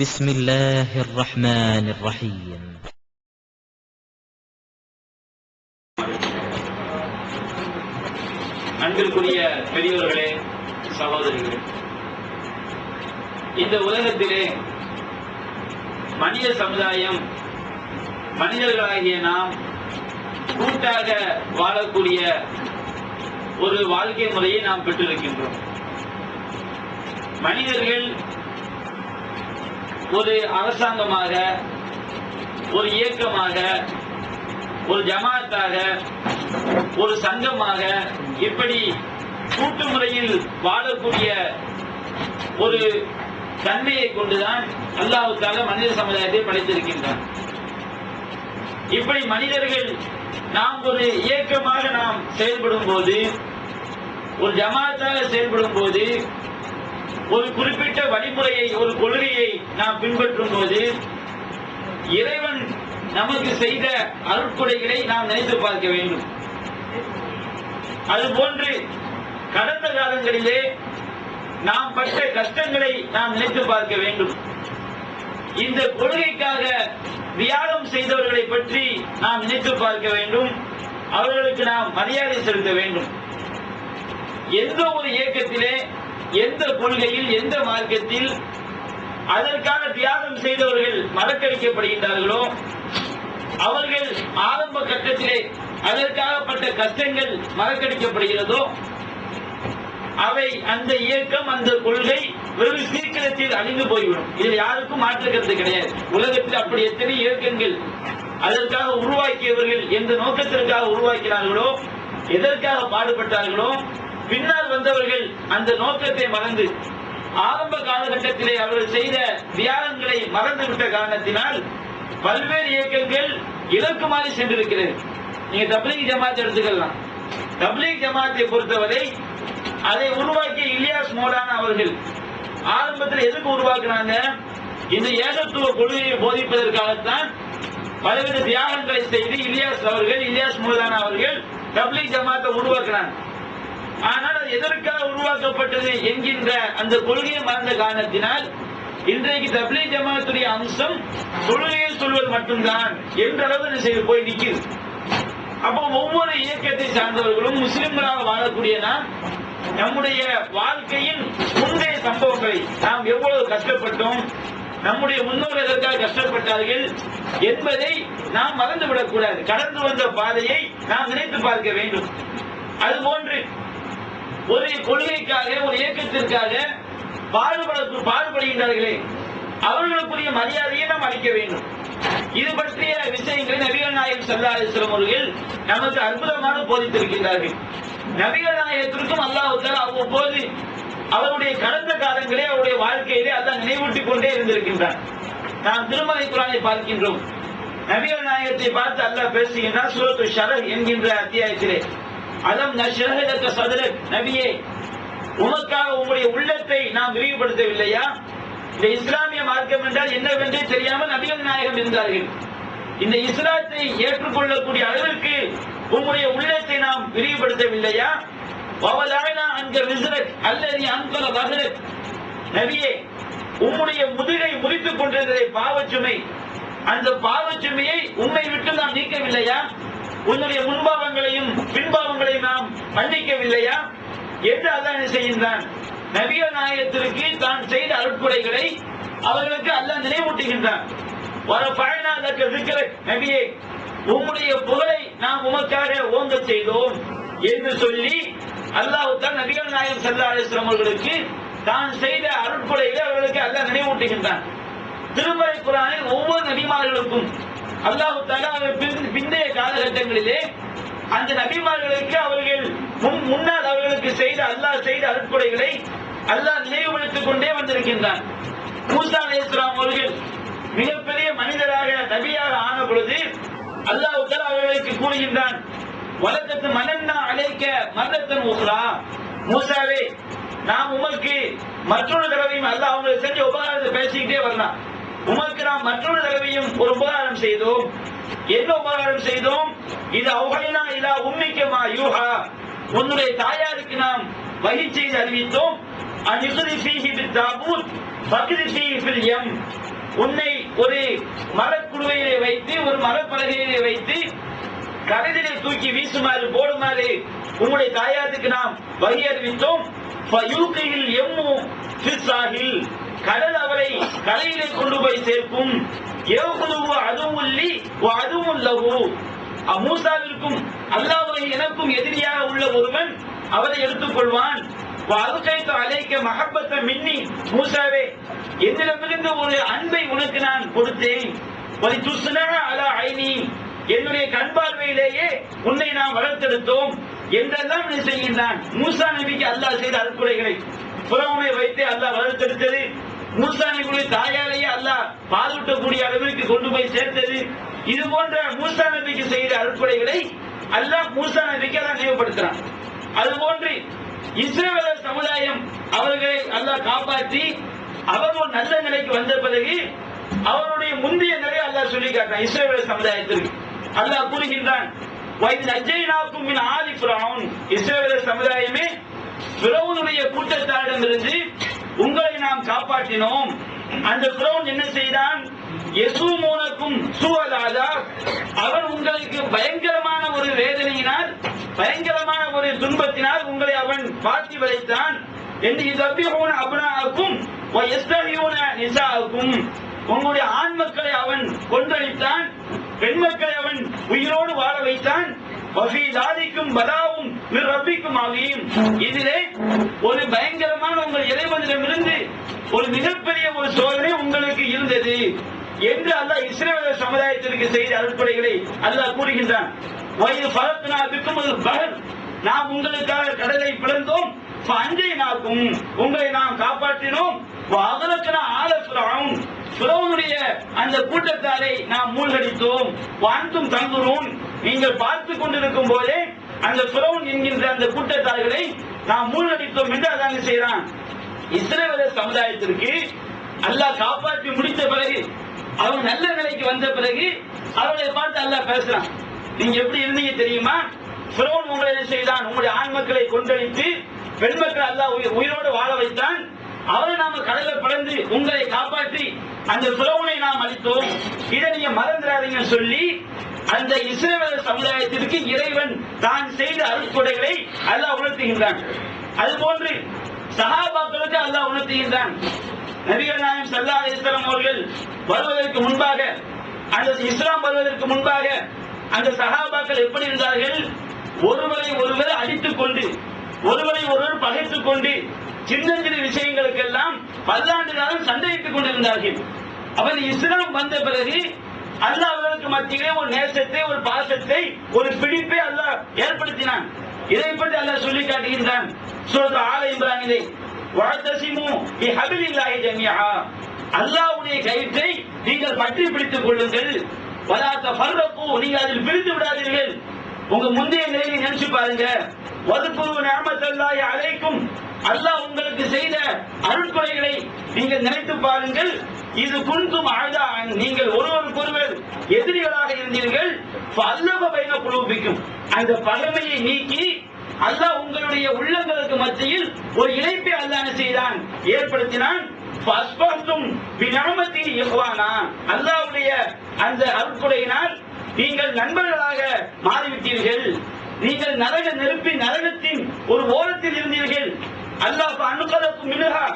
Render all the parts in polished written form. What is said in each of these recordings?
بسم الله الرحمن الرحيم. அன்பிற்குரிய பெரியவர்களே, சகோதரிகளே, இந்த உலகத்திலே மனித சமுதாயம், மனிதர்களாகிய நாம் கூட்டாக வாழக்கூடிய ஒரு வாழ்க்கை முறையை நாம் பெற்றிருக்கின்றோம். மனிதர்கள் ஒரு அரசாங்கமாக, ஒரு இயக்கமாக, ஒரு ஜமாத்தாக, ஒரு சங்கமாக, இப்படி கூட்டு முறையில் வாழக்கூடிய ஒரு தன்மையை கொண்டுதான் அல்லாஹ் தஆலா மனித சமுதாயத்தை படைத்திருக்கின்றார். இப்படி மனிதர்கள் நாம் ஒரு இயக்கமாக நாம் செயல்படும் போது, ஒரு ஜமாத்தாக செயல்படும் போது, ஒரு குறிப்பிட்ட வழிமுறையை, ஒரு கொள்கையை நாம் பின்பற்றும் போது, இறைவன் நமக்கு செய்த அருட்கொடைகளை நாம் நினைத்து பார்க்க வேண்டும். அதுபோன்று கடந்த காலங்களிலே நாம் பட்ட கஷ்டங்களை நாம் நினைத்து பார்க்க வேண்டும். இந்த கொள்கைக்காக தியாகம் செய்தவர்களை பற்றி நாம் நினைத்து பார்க்க வேண்டும். அவர்களுக்கு நாம் மரியாதை செலுத்த வேண்டும். எந்த ஒரு இயக்கத்திலே, எந்த கொள்கையில், எந்த மார்க்கத்தில் அதற்கான தியாகம் செய்தவர்கள் மறக்கடிக்கப்படுகின்றார்களோ, அவர்கள் ஆரம்ப கட்டத்திலே அதற்காகப்பட்ட கஷ்டங்கள் மறக்கடிக்கப்படுகிறதோ, அவை அந்த இயக்கம், அந்த கொள்கை வெகு சீக்கிரத்தில் அழிந்து போய்விடும். இதில் யாருக்கும் மாற்று கருத்து கிடையாது. உலகத்தில் அப்படி எத்தனை இயக்கங்கள் அதற்காக உருவாக்கியவர்கள் எந்த நோக்கத்திற்காக உருவாக்கினார்களோ, எதற்காக பாடுபட்டார்களோ, பின்னால் வந்தவர்கள் அந்த நோக்கத்தை மறந்து ஆரம்ப காலகட்டத்திலே அவர்கள் செய்த தியாகங்களை மறந்துவிட்ட காரணத்தினால் பல்வேறு இயக்கங்கள் இலக்கு மாறி சென்றிருக்கிறது. நீங்க தப்லீக் ஜமாத் எடுத்துக்கலாம். தப்லீக் ஜமாத்தை பொறுத்தவரை அதை உருவாக்கிய இலியாஸ் மௌலானா அவர்கள் ஆரம்பத்தில் எதுக்கு உருவாக்குனாங்க? இந்த ஏகத்துவ கொள்கையை போதிப்பதற்காகத்தான் பலவித தியாகங்களை செய்து இலியாஸ் மௌலானா அவர்கள் தப்லீக் ஜமாத்தை உருவாக்குனாங்க. ஆனால் அது எதற்காக உருவாக்கப்பட்டது என்கின்ற அந்த கொள்கையை மறந்த காரணத்தினால் இன்றைக்கு தப்லீக் ஜமாத்துடைய அம்சம் கொள்கையை சொல்வது மட்டும்தான் என்ற அளவு செய்து போய் நிற்கிறது. அப்போ ஒவ்வொரு இயக்கத்தை சார்ந்தவர்களும் முஸ்லிம்களாக வாழக்கூடிய நாம் நம்முடைய வாழ்க்கையின் முந்தைய சம்பவங்களை, நாம் எவ்வளவு கஷ்டப்பட்டோம், நம்முடைய முன்னோர்கள் எதற்காக கஷ்டப்பட்டார்கள் என்பதை நாம் மறந்துவிடக் கூடாது. கடந்து வந்த பாதையை நாம் நினைத்து பார்க்க வேண்டும். அதுபோன்று ஒரு கொள்கைக்காக, ஒரு இயக்கத்திற்காக பாடுபடுகின்றார்களே, அவர்களுக்குரிய மரியாதையை நாம் அளிக்க வேண்டும். இது பற்றிய விஷயங்களை நபிகள் நாயகம் ஸல்லல்லாஹு அலைஹி வஸல்லம் அவர்கள் நமக்கு அற்புதமாக போதித்திருக்கின்றார்கள். நபிகள் நாயகத்திற்கும் அல்லாஹ் தஆலா அவ்வப்போது அவருடைய கடந்த காலங்களே, அவருடைய வாழ்க்கையிலே அல்லாஹ் நினைவூட்டிக் கொண்டே இருந்திருக்கின்றார். நாம் திருமலை குர்ஆனை பார்க்கின்றோம். நபிகள் நாயகத்தை பார்த்து அல்லாஹ் பேசுகின்றார் சூரத்து ஷரஹ் என்கின்ற அத்தியாயத்திலே. அலம் நஷ்ரஹ் லக ஸத்ரக், நபியே, உமக்காக உங்களுடைய உள்ளத்தை நாம் விரிவுபடுத்தவில்லையா? இந்த இஸ்லாமிய மார்க்கம் என்றால் என்னவென்றே தெரியாமல் நபிகள் நாயகம் இருந்தார்கள். இந்த இஸ்லாத்தை ஏற்றுக்கொள்ளக்கூடிய அளவிற்கு உங்களுடைய உள்ளத்தை நாம் விரிவுபடுத்தவில்லையா? வவலஅனா அன்க விஸ்ரக் அல்லதி அன்கல வஹரக், நபியே, உம்முடைய முதுகை முறித்துக் கொண்டிருந்ததை பாவச்சுமை, அந்த பாவச்சுமையை உம்மை விட்டு நாம் நீக்கவில்லையா? உன்னுடைய முன்பாவங்களையும் பின்பாவங்களையும் நாம் மன்னிக்கவில்லையா என்று அல்லாஹ் என்ன செய்கின்றான்? நபிகள் நாயகத்திற்கு தான் செய்த அருட்கொடைகளை அவர்களுக்கு அல்லாஹ் நினைவூட்டுகின்றான். வரஃபஅனா லக ஸிக்ரக், நபியே, உம்முடைய புகழை நாம் உமக்காக ஓங்க செய்தோம் என்று சொல்லி அல்லாஹ் தஆலா நபிகள் நாயகம் ஸல்லல்லாஹு அலைஹி வஸல்லம் அவர்களுக்கு தான் செய்த அருட்கொடைகளை அவர்களுக்கு அல்லாஹ் நினைவூட்டுகின்றான். திருமறை குர்ஆனில் ஒவ்வொரு நபிமார்களுக்கும் அல்லாஹ் தஆலா பிந்தைய காலகட்டங்களிலே அந்த நபிமார்களுக்கு அவர்கள் முன்னால் அவர்களுக்கு அல்லாஹ் செய்த அருட்கொடைகளை அல்லாஹ் நினைவுபடுத்திக் கொண்டே வந்திருக்கின்றான். மூசா அலைஹிஸ்ஸலாம் அவர்கள் மிகப்பெரிய மனிதராக, நபியாக ஆன பொழுது அல்லாஹ் தஆலா அவர்களுக்கு கூறுகின்றான், வலக்கத் மனன்னா அலைக்க மர்ரத்தன் உக்ரா, மூசாவே, நாம் உமக்கு மற்றொரு தடவையும், அல்லாஹ் அவங்களுக்கு செஞ்ச உபகாரத்தை பேசிக்கிட்டே வரலாம், உமக்கு நாம் மற்றொரு தடவையும் ஒரு உபகாரம் செய்தோம். என்ன உபகாரம் செய்தோம்? இது அவ்ஹைனா இலா உம்மிக்க மா யூஹா, உன்னுடைய தாயாருக்கு நாம் வகை செய்து அறிவித்தோம். அன்இக்ரி ஃபீஹி பித்தாபூத் ஃபக்ரி ஃபீஹி ஃபில் யம். உன்னை ஒரு மரக்குடுவையிலே வைத்து, ஒரு மரப்பலகையிலே வைத்து கடலிலே தூக்கி வீசுமாறு போடுமாறு உங்களுடைய தாயாருக்கு நாம் வகை அறிவித்தோம். ஃபயூகில் யம்மு ஃபிஸ் சாஹில். கடல் அவரை கரையிலே கொண்டு போய் சேர்க்கும். யௌகுலுஹு அதுவுல்லி வ அதுவுல்லஹு. மூசாவிற்கும் அல்லாஹ்வை எனக்கும் எதிரியாக உள்ள ஒருவன் அவரை எடுத்துக் கொள்வான். வஅல்கைது அலைக மஹப்பத மின்னி. மூசாவே, என்னிடமிருந்து ஒரு அன்பை உனக்கு நான் கொடுத்தேன். வலிதுஸ்னா அலா ஐனி. என்னுடைய கண் பார்வையிலேயே உன்னை நாம் வளர்த்தெடுத்தோம் என்றெல்லாம் நீ செய்கின்றான். மூசா நபிக்கு அல்லாஹ் செய்த அருட்கொடைகளை புறவனை வைத்து அல்லாஹ் வளர்த்தெடுத்தது. மூசா நபியுடைய தாயாரையே அல்லாஹ் பாலூட்டக்கூடிய அளவிற்கு கொண்டு போய் சேர்த்தது. இது போன்ற மூசா நபிக்கு செய்த அருட்கொடைகளை அல்லாஹ் மூசா நபிக்கு அல்லாஹ் நினைவுபடுத்துறான். அதுபோன்று இஸ்ரவேலர் சமுதாயம் அவர்களை அல்லாஹ் காப்பாற்றி அவர் ஒரு நல்ல நிலைக்கு வந்த பிறகு அவருடைய முந்தைய நிலையை அல்லாஹ் சொல்லி காட்டுறான். இஸ்ரவேலர் சமுதாயத்திற்கு அல்லாஹ் கூறுகின்றான், வைத் நஜ்ஜைனாக்கும் மின் ஆலி ஃபிரௌன். இஸ்ரவேலர் சமுதாயமே, ஃபிரௌனுடைய கூட்டத்தாரிடமிருந்து உங்களை நாம் காப்பாற்றினோம். அந்த ஃபிரௌன் என்ன செய்தான்? யசூமூனக்கும் சூஅல் அஸாப். அவன் உங்களுக்கு பயங்கரமான ஒரு வேதனையினால், பயங்கரமான ஒரு துன்பத்தினால் உங்களை அவன் வாட்டி வளைத்தான். என்று யதபிஹூன அப்னாஅக்கும் வ யஸ்தஹியூன நிசாஅக்கும். உங்களுடைய ஆண் மக்களை அவன் கொன்றளித்தான், பெண் மக்களை அவன் உயிரோடு வாழ வைத்தான். வஃபீ தாலிக்கும் பலாவும் மிர் ரப்பிக்கும் அதீம். இதிலே ஒரு பயங்கரமான உங்கள் இறைவனிடமிருந்து ஒரு மிகப்பெரிய ஒரு சோதனை உங்களுக்கு இருந்தது என்று அல்லாஹ் இஸ்ரவேல் சமுதாயத்திற்கு செய்த அருட்கொடைகளை அல்லாஹ் கூறுகின்றான். வயது பரத்னா பிக்குமுல் பஹர். நாம் உங்களுக்காக கடலை பிளந்தோம். அஞ்சைனாக்கும், உங்களை நாம் காப்பாற்றினோம். அகலக்கனா ஆல ஃபிரௌன். ஃபிரௌனுடைய அந்த கூட்டத்தாரை நாம் மூழ்கடித்தோம். வான்தும் தங்குறோம். நீங்கள் பார்த்துக் கொண்டிருக்கும் போதே அந்த ஃபிரௌன் என்கின்ற அந்த கூட்டத்தார்களை நாம் மூழ்கடித்தோம் என்று அதான் செய்யறான். இஸ்ரவேல் சமுதாயத்திற்கு அல்லாஹ் காப்பாற்றி முடித்த பிறகு, அவங்க நல்ல நிலைக்கு வந்த பிறகு அவர்களை பார்த்து அல்லாஹ் பேசுறான். நீங்க எப்படி இருந்தீங்க தெரியுமா? ஃபிரௌன் உங்களை என்ன செய்தான்? உங்களுடைய ஆண் மக்களை கொன்றளித்து பெண் மக்கள் அல்லாஹ் உயிரோடு வாழ வைத்தான். அவரை நாம கடலை பிளந்து உங்களை காப்பாற்றி அந்த ஃபிரௌனை நாம் அழித்தோம். இதை நீங்க மறந்துடாதீங்க சொல்லி அந்த இஸ்ரவேல் சமுதாயத்திற்கு இறைவன் தான் செய்த அருட்கொடைகளை அல்லாஹ் உணர்த்துகின்றான். அதுபோன்று சஹாபாக்களுக்கு அல்லாஹ் உணர்த்துகின்றான். நபிகள் நாயகம் ஸல்லல்லாஹு அலைஹி வஸல்லம் அவர்கள் வருவதற்கு முன்பாக, அந்த இஸ்லாம் வருவதற்கு முன்பாக அந்த சஹாபாக்கள் எப்படி இருந்தார்கள்? ஒருவரை ஒருவர் அடித்துக் கொண்டு, ஒருவரை ஒருவர் பகைத்துக் கொண்டு, சின்ன சின்ன விஷயங்களுக்கெல்லாம் பல்லாண்டு காலம் சண்டையிட்டுக் கொண்டிருந்தார்கள். அவர் இஸ்லாம் வந்த பிறகு அல்லாஹ் அவர்களுக்கு மத்தியிலே ஒரு நேசத்தை, ஒரு பாசத்தை, ஒரு பிடிப்பை அல்லாஹ் ஏற்படுத்தினான். இதை பற்றி அல்லாஹ் சொல்லி காட்டுகின்றான். சூரத் ஆல இம்ரானிலே, வஅத்தஸிமு பிஹபிலில்லாஹி ஜமீஆ. அல்லாஹ்வுடைய கயிற்றை நீங்கள் பற்றி பிடித்துக் கொள்ளுங்கள். வலா தஃபர்ரகு, நீங்கள் அதில் பிரிந்து விடாதீர்கள். உங்க முந்தைய நிலையை நினைச்சு பாருங்க. வதுகுரு நிஅமத்தல்லாஹி அலைக்கும். அல்லாஹ் உங்களுக்கு செய்த அருட்கொடைகளை நீங்கள் நினைத்து பாருங்கள். இது குன்தும் அஅதா, நீங்கள் ஒருவருக்கொருவர் எதிரிகளாக இருந்தீர்கள். ஃபஅல்லஃப பைன குலூபிக்கும். அந்த பகைமையை நீக்கி அல்லாஹ் உங்களுடைய உள்ளங்களுக்கு மத்தியில் ஒரு இணைப்பை அல்லாஹ் செய்தான், ஏற்படுத்தினான். ஃபஅஸ்பஹ்தும் பிநிஅமத்திஹி இஹ்வானா. அல்லாஹ்வுடைய அந்த அருட்கொடையினால் நீங்கள் நண்பர்களாக மாறிவிட்டீர்கள். நீங்கள் நரக நெருப்பின் நரகத்தின் ஒரு ஓரத்தில் இருந்தீர்கள். அல்லாஹ் அனுகலக்கும் மின்ஹா,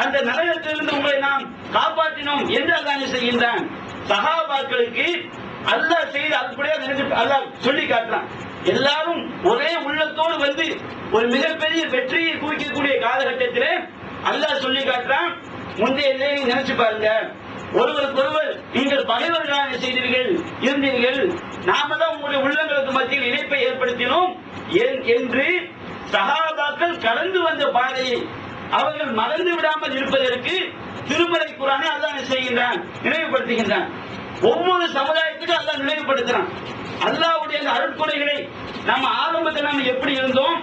அந்த நரகத்திலிருந்து உங்களை நாம் காப்பாற்றினோம் என்று அல்லாஹ் செய்கின்றான். சஹாபாக்களுக்கு அல்லாஹ் செய்த அற்புடைய அல்லாஹ் சொல்லி காட்டுறான். எல்லாரும் ஒரே உள்ளத்தோடு வந்து ஒரு மிகப்பெரிய வெற்றியை குவிக்கக்கூடிய காலகட்டத்திலே அல்லாஹ் சொல்லி காட்டுறான். முந்தைய நிலையை நினைச்சு பாருங்க. ஒருவருக்கொருவர் நீங்கள் பகைவர்களாக செய்தீர்கள், இருந்தீர்கள். நாம தான் உங்களுடைய உள்ளங்களுக்கு மத்தியில் இணைப்பை ஏற்படுத்தினோம் என்று சஹாபாக்கள் கடந்து வந்த பாதையை அவர்கள் மறந்து விடாமல் இருப்பதற்கு திருமறை குர்ஆனை அல்லாஹ் செய்கின்றான், நினைவுபடுத்துகின்றான். ஒவ்வொரு சமுதாயத்துக்கும் அல்லாஹ் நினைவுபடுத்துறான். அல்லாஹ்வுடைய அந்த அருட்கொடைகளை நம்ம ஆரம்பத்தில் நாம் எப்படி இருந்தோம்,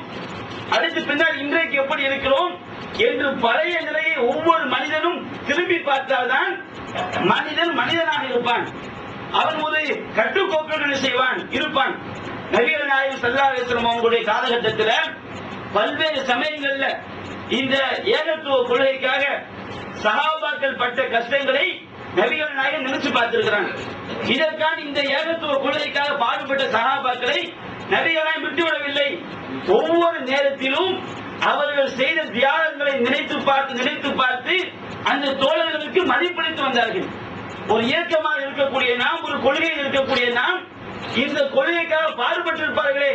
அடுத்து பின்னால் இன்றைக்கு எப்படி இருக்கிறோம் என்று பழைய நிலையை ஒவ்வொரு மனிதனும் திரும்பி பார்த்தால்தான் மனிதன் மனிதனாக இருப்பான். அவன் ஒரு கட்டுக்கோப்புடன் செய்வான், இருப்பான். நபிகள் நாயகம் ஸல்லல்லாஹு அலைஹி வஸல்லம் அவங்களுடைய காலகட்டத்தில் பல்வேறு சமயங்கள்ல இந்த ஏகத்துவ கொள்கைக்காக சஹாபாக்கள் பட்ட கஷ்டங்களை நபிகள் நாயகம் நினைச்சு பார்த்திருக்கிறாங்க. இதற்கான இந்த ஏகத்துவ கொள்கைக்காக பாடுபட்ட சஹாபாக்களை நபிகள் நாயகம் விட்டுவிடவில்லை. ஒவ்வொரு நேரத்திலும் அவர்கள் செய்த தியாகங்களை நினைத்து பார்த்து அந்த தோழர்களுக்கு மதிப்பளித்து வந்தார்கள். ஒரு இயக்கமாக இருக்கக்கூடிய நாம், ஒரு கொள்கையில் இருக்கக்கூடிய நாம் இந்த கொள்கைக்காக பாடுபட்டிருப்பார்களே,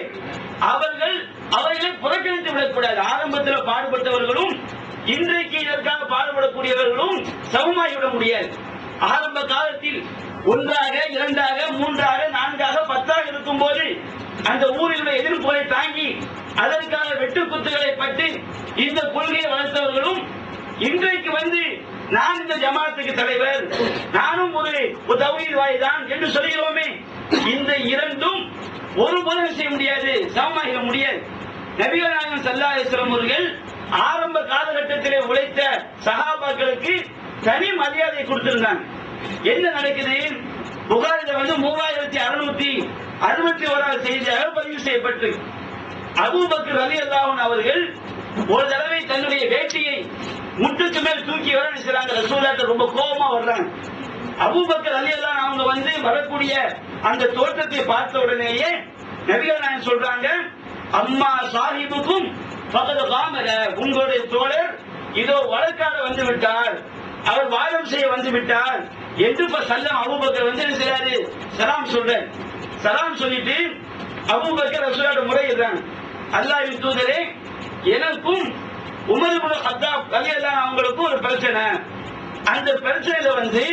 அவர்களை புறக்கணித்து விடக்கூடாது. ஆரம்பத்தில் பாடுபட்டவர்களும் இன்றைக்கு இதற்காக பாடுபடக்கூடியவர்களும் சமமாகிவிட முடியாது. ஆரம்ப காலத்தில் ஒன்றாக, இரண்டாக, மூன்றாக, நான்காக, 10ஆக இருக்கும் போது அந்த ஊரில் உள்ள எதிர்ப்புகளை தாங்கி அதற்கான வெட்டுக்குத்துகளை பற்றி இந்த கொள்கையை வளர்த்தவர்களும் இன்றைக்கு வந்து நான் இந்த ஜமாத்துக்கு தலைவர், நானும் ஒரு தௌஹீத் வாய்தான் என்று சொல்கிறோமே, இந்த இரண்டும் ஒருபோதும் செய்ய முடியாது, சமமாகிட முடியாது. நபிகள் நாயகம் ஸல்லல்லாஹு அலைஹி வஸல்லம் அவர்கள் ஆரம்ப காலகட்டத்திலே உழைத்த சஹாபாக்களுக்கு தனி மரியாதை கொடுத்திருந்தாங்க. என்ன நடக்குது? புகாரில வந்து 3661 செய்தியாக பதிவு செய்யப்பட்டு அபூபக்கர் ரலியல்லாஹு அன்ஹு அவர்கள் ஒரு தடவை தன்னுடைய வேட்டியை முட்டுக்கு மேல் தூக்கி வர நினைச்சாங்க. ரசூலுல்லாஹ் ரொம்ப கோபமா வர்றாங்க. அபூபக்கர் ரலியல்லாஹு அன்ஹு அவங்க வந்து வரக்கூடிய அந்த தோற்றத்தை பார்த்த உடனேயே நபிகள் நாயகம் சொல்றாங்க, அம்மா சாஹிபுக்கும் ஃபகத் காமல, உங்களுடைய தோழர் இதோ வழக்காட வந்து விட்டார், அவர் வாதம் செய்ய வந்து விட்டார் என்று அபூபக்கர் வந்து என்ன செய்றாரு? சலாம் சொல்றார். சலாம் சொல்லிட்டு அபூபக்கர் ரசூலுல்லாஹ் முறையிடுறாங்க, அல்லாஹ்வின் தூதரே, எனக்கும் உமர் இப்னு கத்தாப் ரலியல்லாஹு அன்ஹு அவங்களுக்கும் ஒரு பிரச்சனை. அந்த பிரச்சனையில வந்து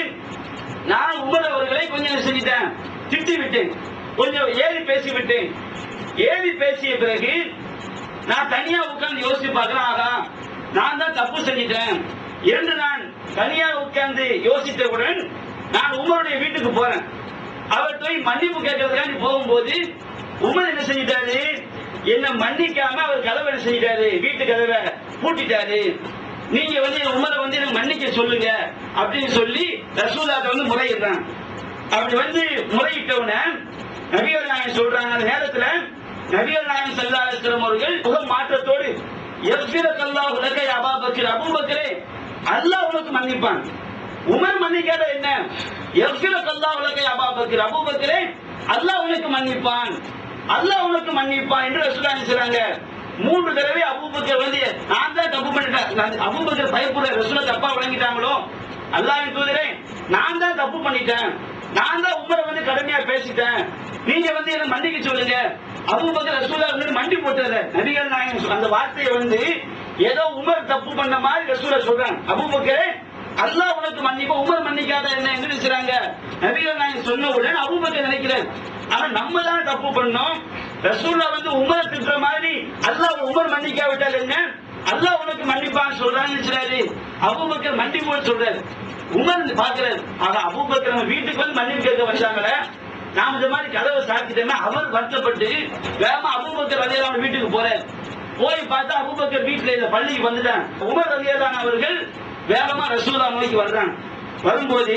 நான் உமர் அவர்களை கொஞ்சம் செஞ்சிட்டேன், திட்டி விட்டேன், கொஞ்சம் ஏறி பேசி விட்டேன். ஏறி பேசிய பிறகு நான் தனியா உட்கார்ந்து யோசிச்சு பார்க்கிறேன், ஆகா நான் தான் தப்பு செஞ்சிட்டேன் என்று நான் தனியா உட்கார்ந்து யோசித்தவுடன் நான் உமருடைய வீட்டுக்கு போறேன். அவர் போய் மன்னிப்பு கேட்கறதுக்காண்டி போகும்போது உமர் என்ன செஞ்சிட்டாரு? என்ன மன்னிக்காம அவர் கதவை செஞ்சிட்டாரு, வீட்டு கதவை பூட்டிட்டாரு. நீங்க வந்து உமரை வந்து எனக்கு மன்னிக்க சொல்லுங்க அப்படின்னு சொல்லி ரசூலுல்லாஹ் வந்து முறையிடுறாங்க. அப்படி வந்து முறையிட்டவுன நபிகள் நாயகம் சொல்றாங்க, அந்த நேரத்துல நபிகள் நாயகம் ஸல்லல்லாஹு அலைஹி வஸல்லம் அவர்கள் முகம் மாற்றத்தோடு, யக்ஃபிரக்கல்லாஹு லக யா அபூபக்கர், அபூபக்கரே அல்லாஹ் உனக்கு மன்னிப்பான். உமர் மன்னிக்காத என்ன? யக்ஃபிரக்கல்லாஹு லக யா அபூபக்கர், அபூபக்கரே அல்லாஹ் உனக்கு மன்னிப்பான், அல்லாஹ் உனக்கு மன்னிப்பான் என்று ரசூலுல்லாஹ் சொல்றாங்க. 3 தடவை அபூபக்கர் வந்து நான் தான் தப்பு பண்ணிட்டேன். அபூபக்கர் பயப்படுற, ரசூலுல்லாஹ் தப்பா வழங்கிட்டாங்களோ, அல்லாஹ்வின் தூதரே நான் தான் தப்பு பண்ணிட்டேன், நான் தான் உமரை வந்து கடுமையா பேசிட்டேன், நீங்க வந்து என்ன மன்னிக்க சொல்லுங்க. அபூபக்கர் ரசூலுல்லாஹ் வந்து மண்டி போட்டாரு. நபிகள் நாயகம் அந்த வார்த்தையை வந்து ஏதோ உமர் தப்பு பண்ண மாதிரி ரசூலுல்லாஹ் சொல்றாங்க. அபூபக்கரே அல்லாஹ் உனக்கு மன்னிப்பா, உமர் மன்னிக்காத என்ன என்று நினைச்சாங்க. நபிகள் நாயகம் சொன்னவுடன் அபூபக்கர் நினைக்கிறார், ஆனா நம்ம தான் தப்பு பண்ணோம், ரசூலுல்லாஹ் வந்து உமரை திட்டுற மாதிரி அல்லாஹ் உமர் மன்னிக்காவிட்டால் என்ன, அல்லாஹ் உனக்கு மன்னிப்பான்னு சொல்றான்னு நினைச்சாரு. அபூபக்கர் மன்னிப்பு சொல்றாரு. உமர் பாக்குறாரு, ஆனா அபூபக்கர் நம்ம வீட்டுக்கு வந்து மன்னிப்பு கேட்க வந்தாங்களே, நாம இந்த மாதிரி கதவை சாத்திட்டோம்னா அவர் வருத்தப்பட்டு வேகமா அபூபக்கர் ரலியல்லாஹு அன்ஹு வீட்டுக்கு போறாரு. போய் பார்த்தா அபூபக்கர் வீட்டுல இந்த பள்ளிக்கு வந்துட்டாங்க. உமர் ரலியல்லாஹு அன்ஹு அவர்கள் வேகமா ரசூலுல்லாஹ் நோக்கி வர்றாங்க. வரும்போது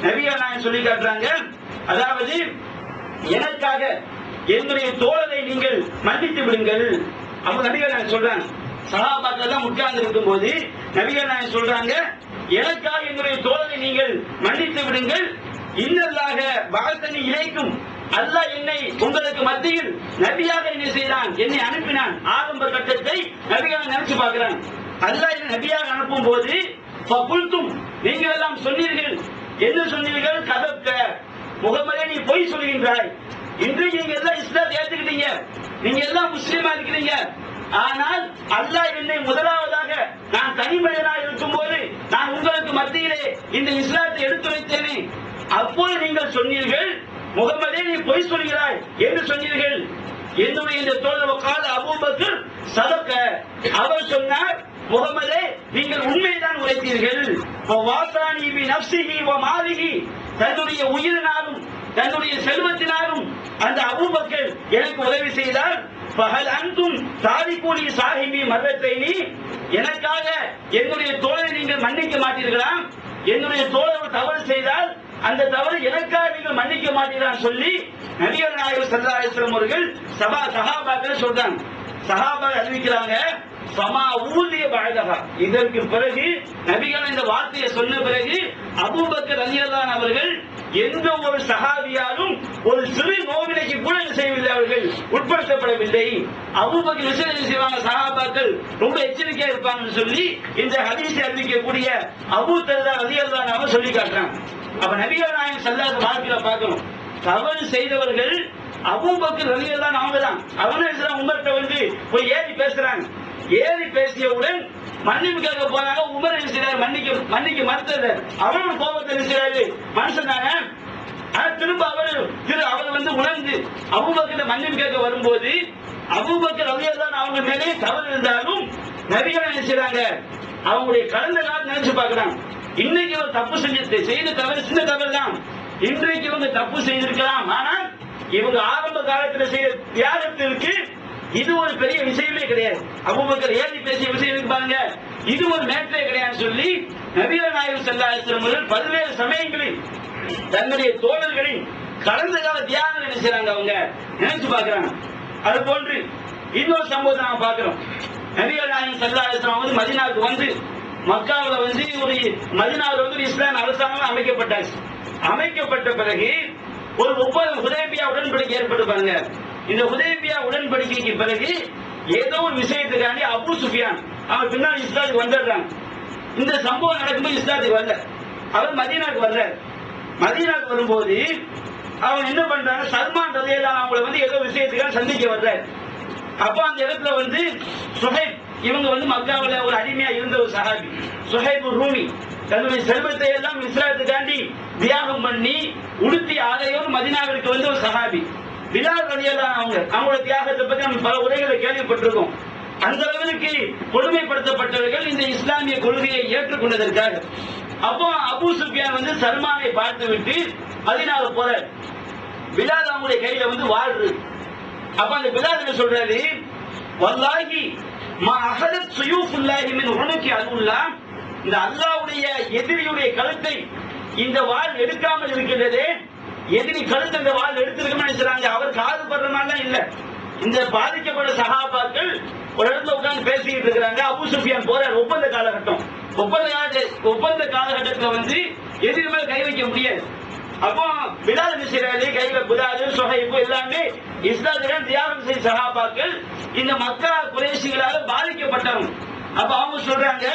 நபிகள் நாயகம் சொல்லி காட்டுறாங்க, அதாவது எனக்காக என்னுடைய தோழரை நீங்கள் மன்னித்து விடுங்கள். அப்ப நபிகள் நாயகம் சொல்றாங்க, சஹாபாக்கள் எல்லாம் உட்கார்ந்து இருக்கும் போது நபிகள் நாயகம் சொல்றாங்க, எனக்காக என்னுடைய தோழரை நீங்கள் மன்னித்து விடுங்கள். இன்னல்லாக பஅஸனி இலைக்கும், அல்லாஹ் என்னை உங்களுக்கு மத்தியில் நபியாக என்ன செய்தான், என்னை அனுப்பினான். ஆரம்ப கட்டத்தை நபியாக நினைச்சு பார்க்கிறான். அல்லாஹ் என்னை நபியாக அனுப்பும் போது ஃபகுல்தும், நீங்கள் எல்லாம் சொன்னீர்கள், என்ன சொன்னீர்கள்? கதப்த முகமதே, நீ பொய் சொல்கின்றாய். இன்றைக்கு நீங்க எல்லாம் இஸ்லாத்தை ஏத்துக்கிட்டீங்க, நீங்க எல்லாம் முஸ்லீமா இருக்கிறீங்க, ஆனால் அல்லாஹ் என்னை முதலாவதாக நான் தனி மனிதனாக இருக்கும் போது நான் உங்களுக்கு மத்தியிலே இந்த இஸ்லாத்தை எடுத்து வைத்தேனே, அப்போது நீங்கள் சொன்னீர்கள் முகமதே நீ பொய் சொல்கிறாய் என்று சொன்னீர்கள். என்னுடைய இந்த தோழர் கால அபூபக்கர் சதக, அவர் சொன்னார், முகமதே நீங்கள் உண்மைதான் உரைத்தீர்கள். வாசானி பி நஃப்ஸிஹி வ மாலிஹி, தன்னுடைய உயிரினாலும் தன்னுடைய செல்வத்தினாலும் அந்த அபூபக்கர் எனக்கு உதவி செய்தார். ஃபஹல் அன்தும் தாரிகூனி சாஹிபி மர்ரத்தைனி, எனக்காக என்னுடைய தோழரை நீங்கள் மன்னிக்க மாட்டீர்களா? என்னுடைய தோழர் தவறு செய்தால் அந்த தவறு எனக்காக நீங்கள் மன்னிக்க மாட்டீர்களா சொல்லி நபிகள் நாயகம் ஸல்லல்லாஹு அலைஹி வஸல்லம் அவர்கள் சஹாபாக்கள் சொல்றாங்க. சஹாபா அறிவிக்கிறாங்க, சமா ஊதிய பாயதகா, இதற்கு பிறகு நபிகள் இந்த வார்த்தையை சொன்ன பிறகு அபூபக்கர் ரலியல்லாஹு அவர்கள் எந்த ஒரு சஹாபியாலும் ஒரு சிறு நோவினைக்கு கூட செய்யவில்லை, அவர்கள் உட்படுத்தப்படவில்லை. அபூபக்கர் விஷயம் செய்வாங்க, சஹாபாக்கள் ரொம்ப எச்சரிக்கையா இருப்பாங்கன்னு சொல்லி இந்த ஹதீஸை அறிவிக்கக்கூடிய அபூ தர்தா ரலியல்லாஹு அன்ஹு சொல்லி காட்டுறாங்க. அப்ப நபிகள் நாயகம் ஸல்லல்லாஹு அலைஹி வாழ்க்கையில பார்க்கிறோம், தவறு செய்தவர்கள் அபூபக்கர் ரலியல்லாஹு அன்ஹு அவங்கதான். அவங்க உமர்ட்ட வந்து போய் ஏறி பேசுறாங்க. ஏறி பேசியவுடன் மன்னிப்பு கேட்க போனாங்க. உமர் என்ன செய்றாரு, மன்னிக்க மறுத்தது. அவரும் கோபத்தை நினைச்சாரு மனுஷன் தானே. ஆனா திரும்ப அவர் வந்து உணர்ந்து அபூபக்கர் மன்னிப்பு கேட்க வரும்போது அபூபக்கர் ரலியல்லாஹு அவங்க மேலே தவறு இருந்தாலும் நபிகள் என்ன செய்றாங்க, அவங்களுடைய கடந்த காலம் நினைச்சு பார்க்கறாங்க. இன்னைக்கு ஒரு தப்பு செய்த தவறு சின்ன தவறு தான். இன்றைக்கு இவங்க தப்பு செய்திருக்கலாம், ஆனால் இவங்க ஆரம்ப காலத்தில் செய்த தியாகத்திற்கு இது ஒரு பெரிய விஷயமே கிடையாது. அபூபக்கர் ஏறி பேசிய விஷயம் பாருங்க, இது ஒரு மேட்டரே கிடையாது சொல்லி நபிகள் நாயகம் ஸல்லல்லாஹு அலைஹி வஸல்லம் அவர்கள் பல்வேறு சமயங்களில் தன்னுடைய தோழர்களின் கடந்த கால தியாகம் என்ன செய்றாங்க, அவங்க நினைச்சு பார்க்கறாங்க. அது போன்று இன்னொரு சம்பவத்தை நாம பார்க்கிறோம். நபிகள் நாயகம் ஸல்லல்லாஹு அலைஹி வஸல்லம் வந்து மதீனாவுக்கு வந்து மக்காவில் வந்து ஒரு மதீனாவில் வந்து இஸ்லாம் அரசாங்கம் அமைக்கப்பட்டாச்சு. அமைக்கப்பட்ட பிறகு ஒரு ஹுதைபியா உடன்படிக்கை ஏற்பட்டு பாருங்க. இந்த ஹுதைபியா உடன்படிக்கைக்கு பிறகு ஏதோ ஒரு விஷயத்துக்காண்டி அபூ சுஃபியான் அவர் பின்னாடி இஸ்லாத்துக்கு வந்துடுறாங்க. இந்த சம்பவம் நடக்கும்போது இஸ்லாத்துக்கு வரல, அவர் மதீனாவுக்கு வர்றார். மதீனாவுக்கு வரும்போது அவங்க என்ன பண்றாங்க, சல்மான் ரலியல்லாஹு அவங்களை வந்து ஏதோ விஷயத்துக்காக சந்திக்க வர்றாரு. அப்ப அந்த இடத்துல வந்து சுஹைப், இவங்க வந்து மக்காவில் ஒரு அடிமையா இருந்த ஒரு சஹாபி சுஹைப் ரூமி, தன்னுடைய செல்வத்தை எல்லாம் இஸ்லாத்துக்காண்டி தியாகம் பண்ணி உடுத்தி ஆடையோடு மதீனாவிற்கு வந்து ஒரு சஹாபி. பிலால் ரலியல்லாஹு அவங்களோட தியாகத்தை பத்தி நம்ம பல உரைகளை கேள்விப்பட்டிருக்கோம். அந்த அளவிற்கு கொடுமைப்படுத்தப்பட்டவர்கள் இந்த இஸ்லாமிய கொள்கையை ஏற்றுக்கொண்டதற்காக. அப்போ அபூ சுஃபியான் வந்து சல்மானை பார்த்து விட்டு மதீனாவுக்கு போறார். பிலால் அவங்களுடைய கையில வந்து வாள் இருக்கு. அப்ப அந்த பிலால் என்ன சொல்றாரு, வல்லாஹி மா அஹதத் சுயூஃபுல்லாஹி மின் உனுகி அல்லாஹ், இந்த அல்லாஹ்வுடைய எதிரியுடைய கழுத்தை இந்த வாள் எடுக்காமல் இருக்கின்றதே, எதிரி கழுத்தை இந்த வாள் எடுத்திருக்கணும்னு நினைச்சாங்க. அவர் காது படுற மாதிரிலாம் இல்ல. இந்த பாதிக்கப்பட்ட சஹாபாக்கள் ஒரு இடத்துல உட்கார்ந்து பேசிக்கிட்டு இருக்கிறாங்க. அபூ சுஃபியான் போறார். ஒப்பந்த காலகட்டம். ஒப்பந்த காலகட்டத்துல வந்து எதிரி மேல கை வைக்க முடியாது. அப்போ பிலால் நினைச்சாரு, கையில பிலால் சுஹைப் எல்லாமே இஸ்லாத்துடன் தியாகம் செய்த சஹாபாக்கள், இந்த மக்கா குறைஷிகளால் பாதிக்கப்பட்டவங்க. அப்ப அவங்க சொல்றாங்க,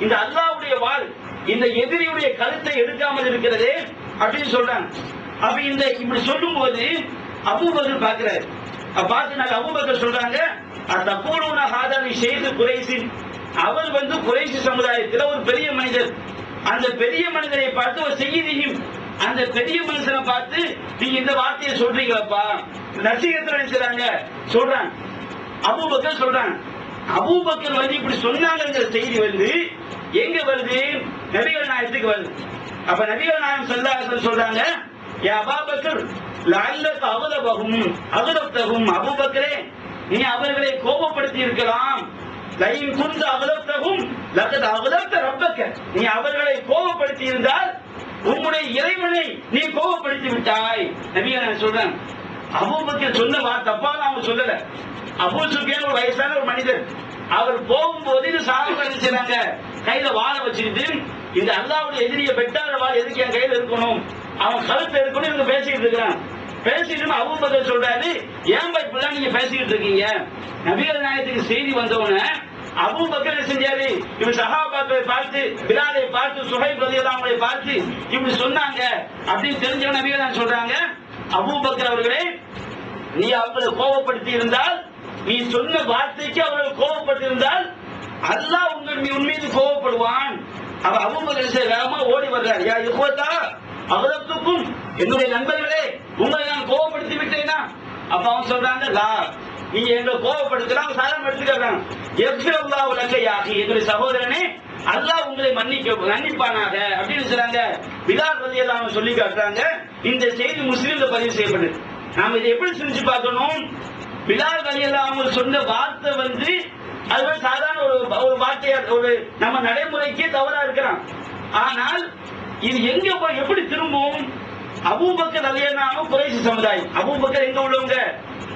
இந்த அல்லாஹ்வுடைய வாள் இந்த எதிரியுடைய கழுத்தை எடுக்காமல் இருக்கிறதே அப்படின்னு சொல்றாங்க. அப்ப இந்த இப்படி சொல்லும் போது அபூபக்கர் பார்க்கிறார். பார்த்து அபூபக்கர் சொல்றாங்க, தப்பூன ஹாதானி ஷைது குறைஷின், அவர் வந்து குறைஷி சமுதாயத்தில் ஒரு பெரிய மனிதர். அந்த பெரிய மனிதரை பார்த்து ஒரு செய்தியும், அந்த பெரிய மனுஷனை பார்த்து நீங்க இந்த வார்த்தையை சொல்றீங்களப்பா, நசீகத்துல நினைச்சாங்க சொல்றாங்க. அபூபக்கர் சொல்றாங்க. அபூபக்கர் வந்து இப்படி சொன்னாங்கிற செய்தி வந்து எங்க வருது, நபிகள் நாயகத்துக்கு வருது. அப்ப நபிகள் நாயகம் ஸல்லல்லாஹு அலைஹி வஸல்லம் சொல்றாங்க, யா அபூபக்கர் லஅல்லக அகலப்தஹும், அபூபக்கரே நீ அவர்களை கோபப்படுத்தி இருக்கலாம். லைன் குந்த அகலப்தஹும் லகத் அகலப்த ரப்பக, நீ அவர்களை கோபப்படுத்தி இருந்தால் உம்முடைய இறைவனை நீ கோபப்படுத்தி விட்டாய். நபிகள் நாயகம் சொல்றாங்க. அபூபக்கர் சொன்ன வார்த்தை தப்பான அவங்க சொல்லல. அபூ சுஃபியான் ஒரு வயசான ஒரு மனிதர். அவர் போகும்போது இது சாதனை செய்றாங்க, கையில வாழை வச்சுக்கிட்டு, இந்த அல்லாஹ்வுடைய எதிரிய பெட்டார வாள் எதுக்கு என் கையில இருக்கணும், அவன் கழுத்தை இருக்கணும், இவங்க பேசிக்கிட்டு இருக்கிறான். பேசிட்டு அபூபக்கர் சொல்றாரு, ஏன் இப்படிலாம் நீங்க பேசிக்கிட்டு இருக்கீங்க. நபிகள் நாயகத்துக்கு செய்தி வந்தவன அபூபக்கர் என்ன செஞ்சாரு, இவன் சஹாபாக்களை பார்த்து, பிலாலை பார்த்து, சுஹைப் ரலியல்லாஹு அவங்களை பார்த்து இப்படி சொன்னாங்க அப்படின்னு தெரிஞ்சவன் நபிகள் நாயகம் சொல்றாங்க, அபூபக்கர் அவர்களே நீ அவர்களை கோபப்படுத்தி இருந்தால், நீ சொன்ன வார்த்தைக்கு அவர்கள் கோபப்பட்டு இருந்தால் அல்லாஹ் உன் மீது கோபப்படுவான். அவ அபூபக்கர் வேகமா ஓடி வர்றார். யா இஹ்வதா அகலத்துக்கும், என்னுடைய நண்பர்களே உங்களை நான் கோபப்படுத்தி விட்டேனா. அப்ப அவன் சொல்றாங்க, லா நீங்க எங்களை கோபப்படுத்தலாம், சாதாரண எடுத்துக்கிறாங்க. எஃபிரல்லாஹு லக யா அகி, என்னுடைய சகோதரனே அல்லாஹ் உங்களை மன்னிப்பானாக அப்படின்னு சொல்றாங்க. பிலால் ரலியல்லாஹு அன்ஹு சொல்லி காட்டுறாங்க. இந்த செய்தி முஸ்லிம்ல பதிவு செய்யப்படுது. நாம இதை எப்படி செஞ்சு பார்க்கணும், பிலால் ரலியல்லாஹு அன்ஹு சொன்ன வார்த்தை வந்து அது சாதாரண ஒரு வார்த்தையா, ஒரு நம்ம நடைமுறைக்கே தவறா இருக்கலாம். ஆனால் இது எங்க போய் எப்படி திரும்பும், அபூபக்கர் ரலியல்லாஹு அன்ஹு குறைஷி சமுதாயம். அபூபக்கர் எங்க உள்ளவங்க,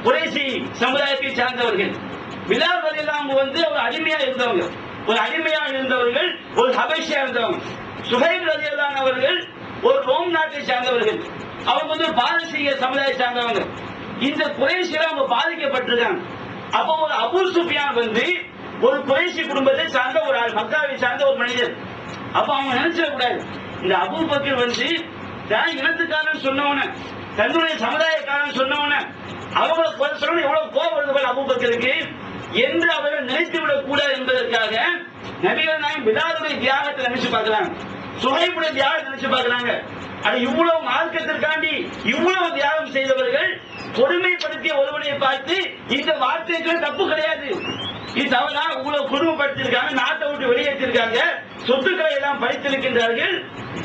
குறைஷி சமுதாயத்தை சார்ந்தவர்கள். பிலால் ரலியல்லாஹு அன்ஹு வந்து ஒரு அடிமையா இருந்தவங்க, ஒரு அடிமையா இருந்தவர்கள், ஒரு ஹபஷியா இருந்தவங்க. சுஹைப் ரலியல்லாஹு அன்ஹு அவர்கள் ஒரு ரோம் நாட்டை சார்ந்தவர்கள், அவங்க வந்து பாரசீக சமுதாயத்தை சார்ந்தவங்க. இந்த குறைஷில அவங்க பாதிக்கப்பட்டிருக்காங்க. அப்போ ஒரு அபூ சுஃபியான் வந்து ஒரு குறைஷி குடும்பத்தை சார்ந்த ஒரு ஆள், மக்காவை சார்ந்த ஒரு மனிதர். அப்ப அவங்க நினைச்சிட கூடாது, இந்த அபூ பக்கர் வந்து தான் இனத்துக்காரன் சொன்னவன, தன்னுடைய சமுதாயக்காரன் சொன்னவன, அவங்களை குறை சொல்லணும் எவ்வளவு கோபம் வருது அபூ பக்கருக்கு என்று அவர்கள் நினைத்து விடக் கூடாது என்பதற்காக நபிகள் நாயகம் பிலாலுடைய தியாகத்தை நினைச்சு பார்க்கலாம், சுஹைபுடைய தியாகத்தை நினைச்சு பார்க்கறாங்க. அது இவ்வளவு மார்க்கத்திற்காண்டி இவ்வளவு தியாகம் செய்தவர்கள் கொடுமைப்படுத்திய ஒருவனை பார்த்து இந்த வார்த்தைக்கு தப்பு கிடையாது, இது தவறா, இவ்வளவு கொடுமைப்படுத்திருக்காங்க, நாட்டை விட்டு வெளியேற்றிருக்காங்க, சொத்துக்களை எல்லாம் பறித்திருக்கின்றார்கள்.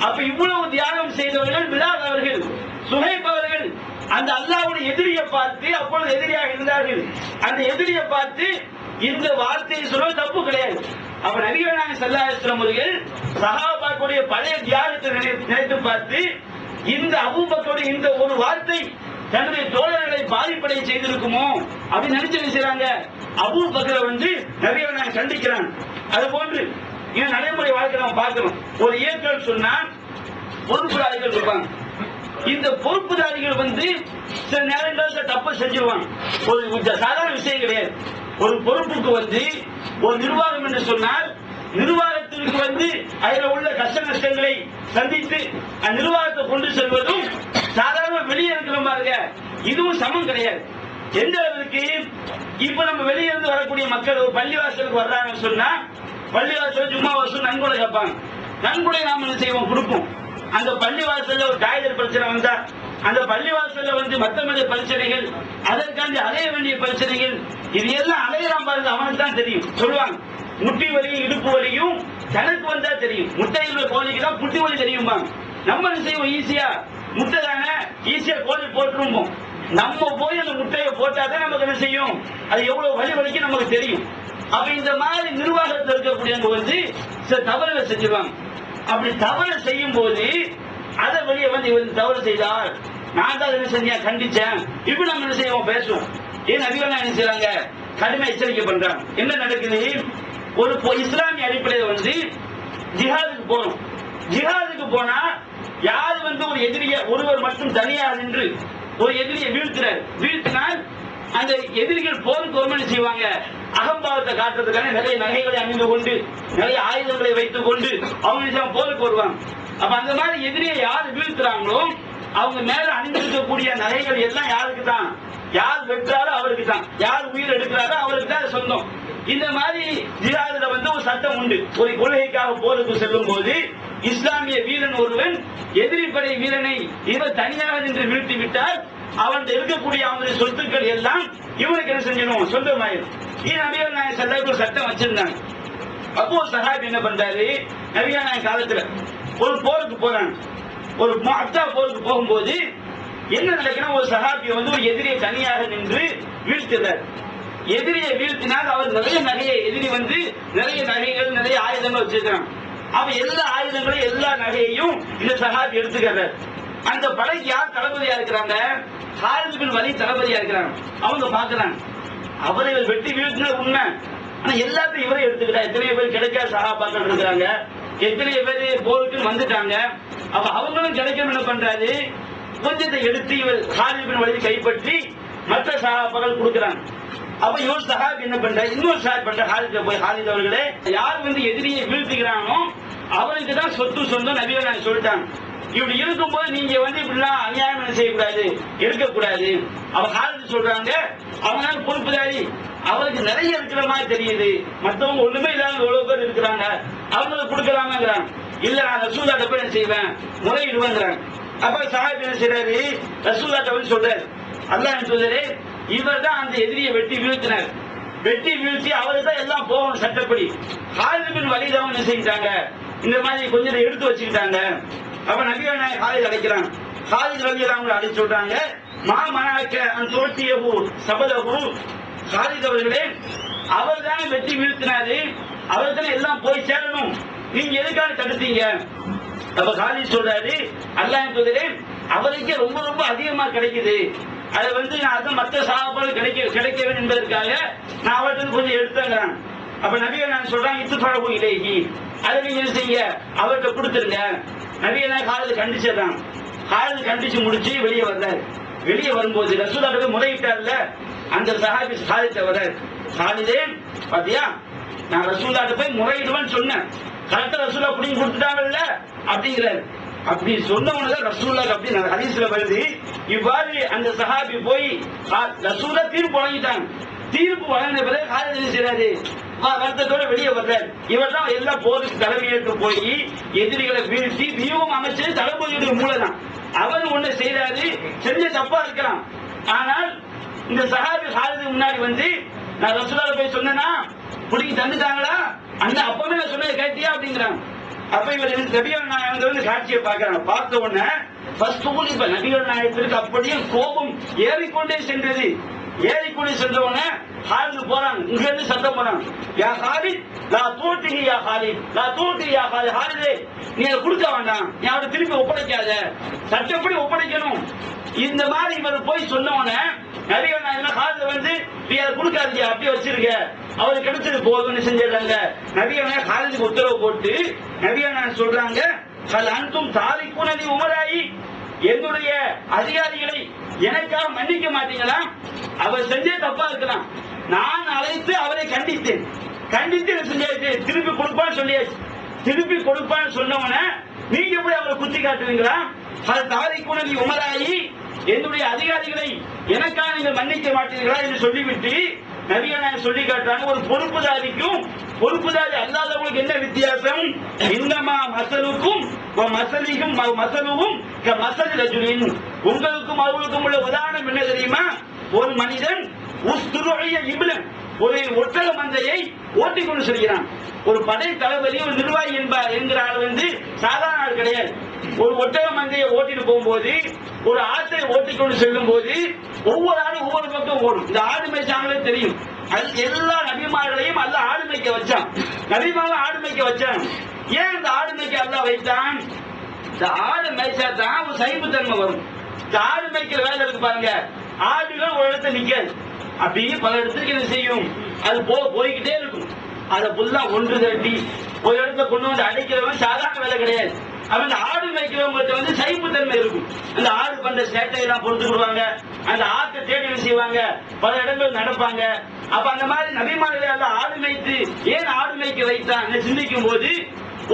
அப்ப இவ்வளவு தியாகம் செய்தவர்கள் பிலால் அவர்கள், சுஹைப் அவர்கள் அந்த அல்லாஹ்வுடைய எதிரியை பார்த்து, அப்பொழுது எதிரியாக இருந்தார்கள், அந்த எதிரியை பார்த்து இந்த வார்த்தையை சொல்வது தப்பு கிடையாது. அப்ப நபிகள் நாயகம் ஸல்லல்லாஹு அலைஹி வஸல்லம் அவர்கள் சஹாபாக்களுடைய பழைய தியாகத்தை நினைத்து பார்த்து இந்த அபூபக்கருடைய இந்த ஒரு வார்த்தை தன்னுடைய தோழர்களை பாதிப்படைய செய்திருக்குமோ அப்படின்னு நினைச்சு செய்றாங்க. அபூபக்கரை வந்து நபிகள் நாயகம் கண்டிக்கிறாங்க. அது போன்று இந்த நடைமுறை வாழ்க்கை நம்ம பார்க்கிறோம். ஒரு இயக்கம் சொன்னா பொறுப்புதாரிகள் இருப்பாங்க. இந்த பொறுப்புதாரிகள் வந்து சில நேரங்களில் தப்பு செஞ்சிருவாங்க. ஒரு சாதாரண விஷயம் கிடையாது. ஒரு பொறுப்புக்கு வந்து ஒரு நிர்வாகம் என்று சொன்னால் நிர்வாகத்திற்கு வந்து அதில் உள்ள கஷ்ட நஷ்டங்களை சந்தித்து அந்த நிர்வாகத்தை கொண்டு செல்வதும் சாதாரண வெளியே இருக்கிற பாருங்க, இதுவும் சமம் கிடையாது. எந்த அளவுக்கு இப்ப நம்ம வெளியே இருந்து வரக்கூடிய மக்கள் ஒரு பள்ளிவாசலுக்கு வர்றாங்கன்னு சொன்னா பள்ளிவாசல் சும்மா வருஷம் நன்கொடை கேட்பாங்க. நன்கொடை நாம என்ன செய்வோம், கொடுப்போம். அந்த பள்ளிவாசல்ல ஒரு டாய்லெட் பிரச்சனை வந்தா, அந்த பள்ளிவாசல்ல வந்து மத்த மத பிரச்சனைகள், அதற்காண்டி அலைய வேண்டிய பிரச்சனைகள், இது எல்லாம் அலையலாம் பாருங்க, அவனுக்கு தான் தெரியும். சொல்லுவாங்க முட்டி வலியும் இடுப்பு வலியும் தனக்கு வந்தா தெரியும், முட்டையில் கோழிக்கு தான் புட்டி வலி தெரியும்பாங்க. நம்ம என்ன செய்வோம், ஈஸியா முட்டை தானே ஈஸியா கோழி போட்டுருவோம். நம்ம போய் அந்த முட்டையை போட்டாதான் நமக்கு என்ன செய்யும், அது எவ்வளவு வலி வலிக்கு நமக்கு தெரியும். அப்ப இந்த மாதிரி நிர்வாகத்தில் இருக்கக்கூடியவங்க வந்து சில தவறுகளை செஞ்சிருவாங்க. அப்படி தவறு செய்யும் போது அதை வெளியே வந்து இவர் தவறு செய்தார், நான் தான் என்ன செஞ்சேன், கண்டிச்சேன், இப்படி நம்ம என்ன செய்வோம், பேசுவோம். ஏன் அதிகம் என்ன செய்யறாங்க, கடுமை எச்சரிக்கை பண்றாங்க. என்ன நடக்குது, ஒரு இஸ்லாமிய அடிப்படையில் வந்து ஜிஹாதுக்கு போறோம். ஜிஹாதுக்கு போனா யார் வந்து ஒரு எதிரிய ஒருவர் மட்டும் தனியாக நின்று ஒரு எதிரியை வீழ்த்தினால் அந்த எதிரிகள் போருக்கு ஒருமணி செய்வாங்க, அகம்பாவத்தை காட்டுறதுக்கான நிறைய நகைகளை அணிந்து கொண்டு நிறைய ஆயுதங்களை வைத்துக் கொண்டு அவங்க போருக்கு வருவாங்க. அப்ப அந்த மாதிரி எதிரியை யார் வீழ்த்துறாங்களோ அவங்க மேல அணிந்திருக்கக்கூடிய நகைகள் எல்லாம் யாருக்கு தான், யார் வெற்றாரோ அவருக்கு தான், யார் உயிர் எடுக்கிறாரோ அவருக்கு தான் சொந்தம். இந்த மாதிரி ஜிஹாதுல வந்து ஒரு சட்டம் உண்டு. ஒரு கொள்கைக்காக போருக்கு செல்லும் போது இஸ்லாமிய வீரன் ஒருவன் எதிரி படை வீரனை இவர் தனியாக நின்று வீழ்த்தி விட்டால் அவன் இருக்கக்கூடிய அவனுடைய சொத்துக்கள் எல்லாம் இவனுக்கு என்ன செஞ்சணும், சொந்தமாயிரும். இது நபிகள் நாயகம் ஸல்லல்லாஹு அலைஹி வஸல்லம் சட்டம் வச்சிருந்தாங்க. அப்போ சஹாபி என்ன பண்றாரு, நபிகள் நாயகம் காலத்துல ஒரு போருக்கு போறாங்க. ஒரு முஅத்தா போருக்கு போகும்போது என்ன நடக்குன்னா, ஒரு சஹாபி வந்து ஒரு எதிரியை தனியாக நின்று வீழ்த்துறார். எதிரியை வீழ்த்தினால் அவர் நிறைய நகையை, எதிரி வந்து நிறைய நகைகள் நிறைய ஆயுதங்கள் வச்சிருக்கிறான். அவ எல்லா ஆயுதங்களையும் எல்லா நகையையும் இந்த சஹாபி எடுத்துக்கிறார். அந்த படைக்கு யார் தளபதியா இருக்கிறாங்க, ஹாலித் பின் வலீத் தளபதியா இருக்கிறாங்க. அவங்க பாக்குறாங்க அவரை வெட்டி வீழ்த்தின உண்மை, ஆனா எல்லாத்தையும் இவரை எடுத்துக்கிட்டா. எத்தனையோ பேர் கிடைக்காத சஹாபாக்கள் இருக்கிறாங்க, எத்தனையோ பேர் போருக்கு வந்துட்டாங்க. அப்ப அவங்களும் கிடைக்கணும் என்ன பண்றாரு, கொஞ்சத்தை எடுத்து இவர் ஹாலித் பின் வலீத் கைப்பற்றி மற்ற சஹாபாக்கள் கொடுக்கிறாங்க. அப்ப இவர் சஹாபி என்ன பண்ற, இன்னொரு சஹாபி பண்ற ஹாலித் போய், ஹாலித் அவர்களே, யார் வந்து எதிரியை வீழ்த்துகிறானோ அவருக்கு தான் சொத்து சொந்தம் நபிகள் நாயகம் சொல்லிட்டாங்க. இப்படி இருக்கும்போது நீங்க வந்து இப்படிலாம் அநியாயம் செய்யக்கூடாது, இருக்கக்கூடாது. அவ ஹாலித் சொல்றாங்க, அவனால பொறுப்புதாரி, அவருக்கு நிறைய இருக்கிற மாதிரி தெரியுது, மற்றவங்க ஒண்ணுமே இல்லாம எவ்வளவு பேர் இருக்கிறாங்க, அவங்களுக்கு கொடுக்கலாமாங்கிறாங்க. இல்ல நான் ரசூலுல்லாஹ் போய் என்ன செய்வேன், முறையிடுவேங்கிறாங்க. அப்ப சஹாபி என்ன செய்யறாரு, ரசூலுல்லாஹ் வந்து சொல்றாரு, அல்லாஹ் என்ன சொல்றாரு, இவர் தான் அந்த எதிரியை வெட்டி வீழ்த்தினார். வெட்டி வீழ்த்தி அவருக்கு தான் எல்லாம் போகணும் சட்டப்படி. ஹாலித் பின் வலீத் அவங்க என்ன செஞ்சாங்க, இந்த மாதிரி கொஞ்சம் எடுத்து வச்சுக்கிட்டாங்க. அப்ப நபிகள் நாயகம் ஹாலித் அழைக்கிறாங்க. ஹாலித் ரலியல்லாஹு அன்ஹு அழைச்சு சொல்றாங்க, மாமனாக்க அந்த தோட்டியஹு சபலஹு, ஹாலித் அவர்களே, அவர் தான் வெட்டி வீழ்த்தினாரு, அவர் தானே எல்லாம் போய் சேரணும், நீங்க எதுக்காக தடுத்தீங்க? அப்ப ஹாலித் சொல்றாரு, அல்லாஹ் சொல்றேன், அவருக்கே ரொம்ப ரொம்ப அதிகமா கிடைக்குது. அதை வந்து நான் மற்ற சஹாபாக்கள் கிடைக்க வேண்டும் என்பதற்காக நான் அவர்கிட்ட கொஞ்சம் எடுத்துங்கிறான். அப்ப நபிகள் நான் சொல்றாங்க, இத்துஃபஅு இலைஹி, அதை நீங்க என்ன செய்யுங்க, அவர்கிட்ட கொடுத்துருங்க. நபிகள் நான் காலத்து கண்டிச்சிடறான். காலத்து கண்டிச்சு முடிச்சு வெளியே வர்றாரு. வெளியே வரும்போது ரசூலுல்லாஹ் முறையிட்டார்ல, அந்த சஹாபி காலித் வர்றாரு. காலிதே பாத்தியா, நான் ரசூலுல்லாஹ் போய் முறையிடுவேன்னு சொன்னேன், கரெக்டா ரசூலுல்லாஹ் புடிங்கி கொடுத்துட்டாங்கல்ல அப்படிங்கிறாரு. அப்படி சொன்னவனதான் ரசூலுல்லாஹ் அப்படி ஹதீஸ்ல வருது. இவ்வாறு அந்த சஹாபி போய் ரசூலுல்லாஹ் தீர்ப்பு வழங்கிட்டாங்க. தீர்ப்பு வழங்கின பிறகு காலித் என்ன செய்றாரு, வருத்தத்தோட வெளியே வர்றாரு. இவர் தான் எல்லா போருக்கு தலைமையேற்று போய் எதிரிகளை வீழ்த்தி வியூகம் அமைச்சது தளபதியுடைய மூலதான். அவர் ஒண்ணு செய்யறாரு, செஞ்ச தப்பா இருக்கலாம். ஆனால் இந்த சஹாபி காலிதுக்கு முன்னாடி வந்து நான் ரசூலுல்லாஹ் போய் சொன்னேன்னா புடிங்கி தந்துட்டாங்களா, அந்த அப்பவே நான் சொன்னதை கேட்டியா அப்படிங்கிறாங்க. அப்ப இவர் நபிகள் நாயகம் வந்து காட்சியை பார்க்கிறாங்க. பார்த்த உடனே இப்ப நபிகள் நாயகத்திற்கு அப்படியே கோபம் ஏறிக்கொண்டே சென்றது. ஏறிக்கொண்டே சென்றவன ஹாலிது போறாங்க. இங்க இருந்து சத்தம் போறாங்க, யா ஹாலித் லா தூட்டிஹி யா ஹாலித், லா தூட்டிஹி யா ஹாலித். ஹாலிதே, நீ அதை கொடுக்க வேண்டாம், நீ அவரை திருப்பி ஒப்படைக்காத, சட்டப்படி ஒப்படைக்கணும். இந்த மாதிரி இவர் போய் சொன்னவன நபிகள் நாயகம் ஹாலித வந்து நீ அதை கொடுக்காதீங்க, அப்படியே வச்சிருக்க, அவருக்கு கிடைச்சது போதும்னு செஞ்சிடறாங்க. நபிகள் நாயகம் ஹாலிதுக்கு உத்தரவு போட்டு நபிகள் நாயகம் சொல்றாங்க, கல் அன்தும் தாரிக்கூனதி உமராயி, என்னுடைய அதிகாரிகளை எனக்காக மன்னிக்க மாட்டீங்களா? அவர் செஞ்சே தப்பா இருக்கலாம், நான் அழைத்து அவரை கண்டித்தேன், கண்டித்து செஞ்சாச்சு, திருப்பி கொடுப்பான்னு சொல்லியாச்சு. திருப்பி கொடுப்பான்னு சொன்னவன நீங்க எப்படி அவரை குத்தி காட்டுவீங்களா? அது தாரிக்கூனதி உமராயி, என்னுடைய அதிகாரிகளை எனக்காக நீங்கள் மன்னிக்க மாட்டீர்களா என்று சொல்லிவிட்டு நபிகள் நாயகம் சொல்லி காட்டுறாங்க, ஒரு பொறுப்புதாரிக்கும் பொறுப்புதாரி அல்லாதவங்களுக்கு என்ன வித்தியாசம்? இன்னமா மசலுக்கும் மசலிக்கும் மசலுவும் மசல் ரஜுலின், உங்களுக்கும் அவர்களுக்கும் உள்ள உதாரணம் என்ன தெரியுமா? ஒரு மனிதன் இப்ளன், ஒரு ஒட்டக மந்தையை ஓட்டிக்கொண்டு செல்கிறான். ஒரு படை தளபதி, ஒரு நிர்வாகி என்கிற ஆள் வந்து சாதாரண ஆள் கிடையாது. ஒரு ஒட்டக மந்தையை ஓட்டிட்டு போகும்போது, ஒரு ஆட்டை ஓட்டிக்கொண்டு செல்லும் போது ஒவ்வொரு ஆடும் ஒவ்வொரு பக்கம் ஓடும். இந்த ஆடு மேய்ச்சாங்களே தெரியும். எல்லா நபிமார்களையும் அல்ல ஆடு மேய்க்க வச்சான். நபிமார்கள் ஆடு மேய்க்க வச்சான். ஏன் இந்த ஆடு மேய்க்க அல்ல வைத்தான்? இந்த ஆடு மேய்ச்சா தான் ஒரு சைப்புத்தன்மை வரும். இந்த ஆடு மேய்க்கிற வேலை இருக்கு பாருங்க, ஆடுகள் ஒரு இடத்துல நிக்காது, அப்படியே பல இடத்துக்கு என்ன செய்யும், அது போய்கிட்டே இருக்கும். அதை புல்லா ஒன்று தட்டி ஒரு இடத்துல கொண்டு வந்து அடைக்கிறவன் சாதாரண வேலை கிடையாது. அவன் ஆடு மேய்க்கிறவங்க வந்து சைப்புத்தன்மை இருக்கும். அந்த ஆடு பண்ற சேட்டையெல்லாம் பொறுத்துக்கிடுவாங்க, அந்த ஆட்டை தேடி என்ன செய்வாங்க, பல இடங்கள் நடப்பாங்க. அப்ப அந்த மாதிரி நபிமார்களை எல்லாம் ஆடு மேய்த்து ஏன் ஆடு மேய்க்க வைத்தான் சிந்திக்கும் போது,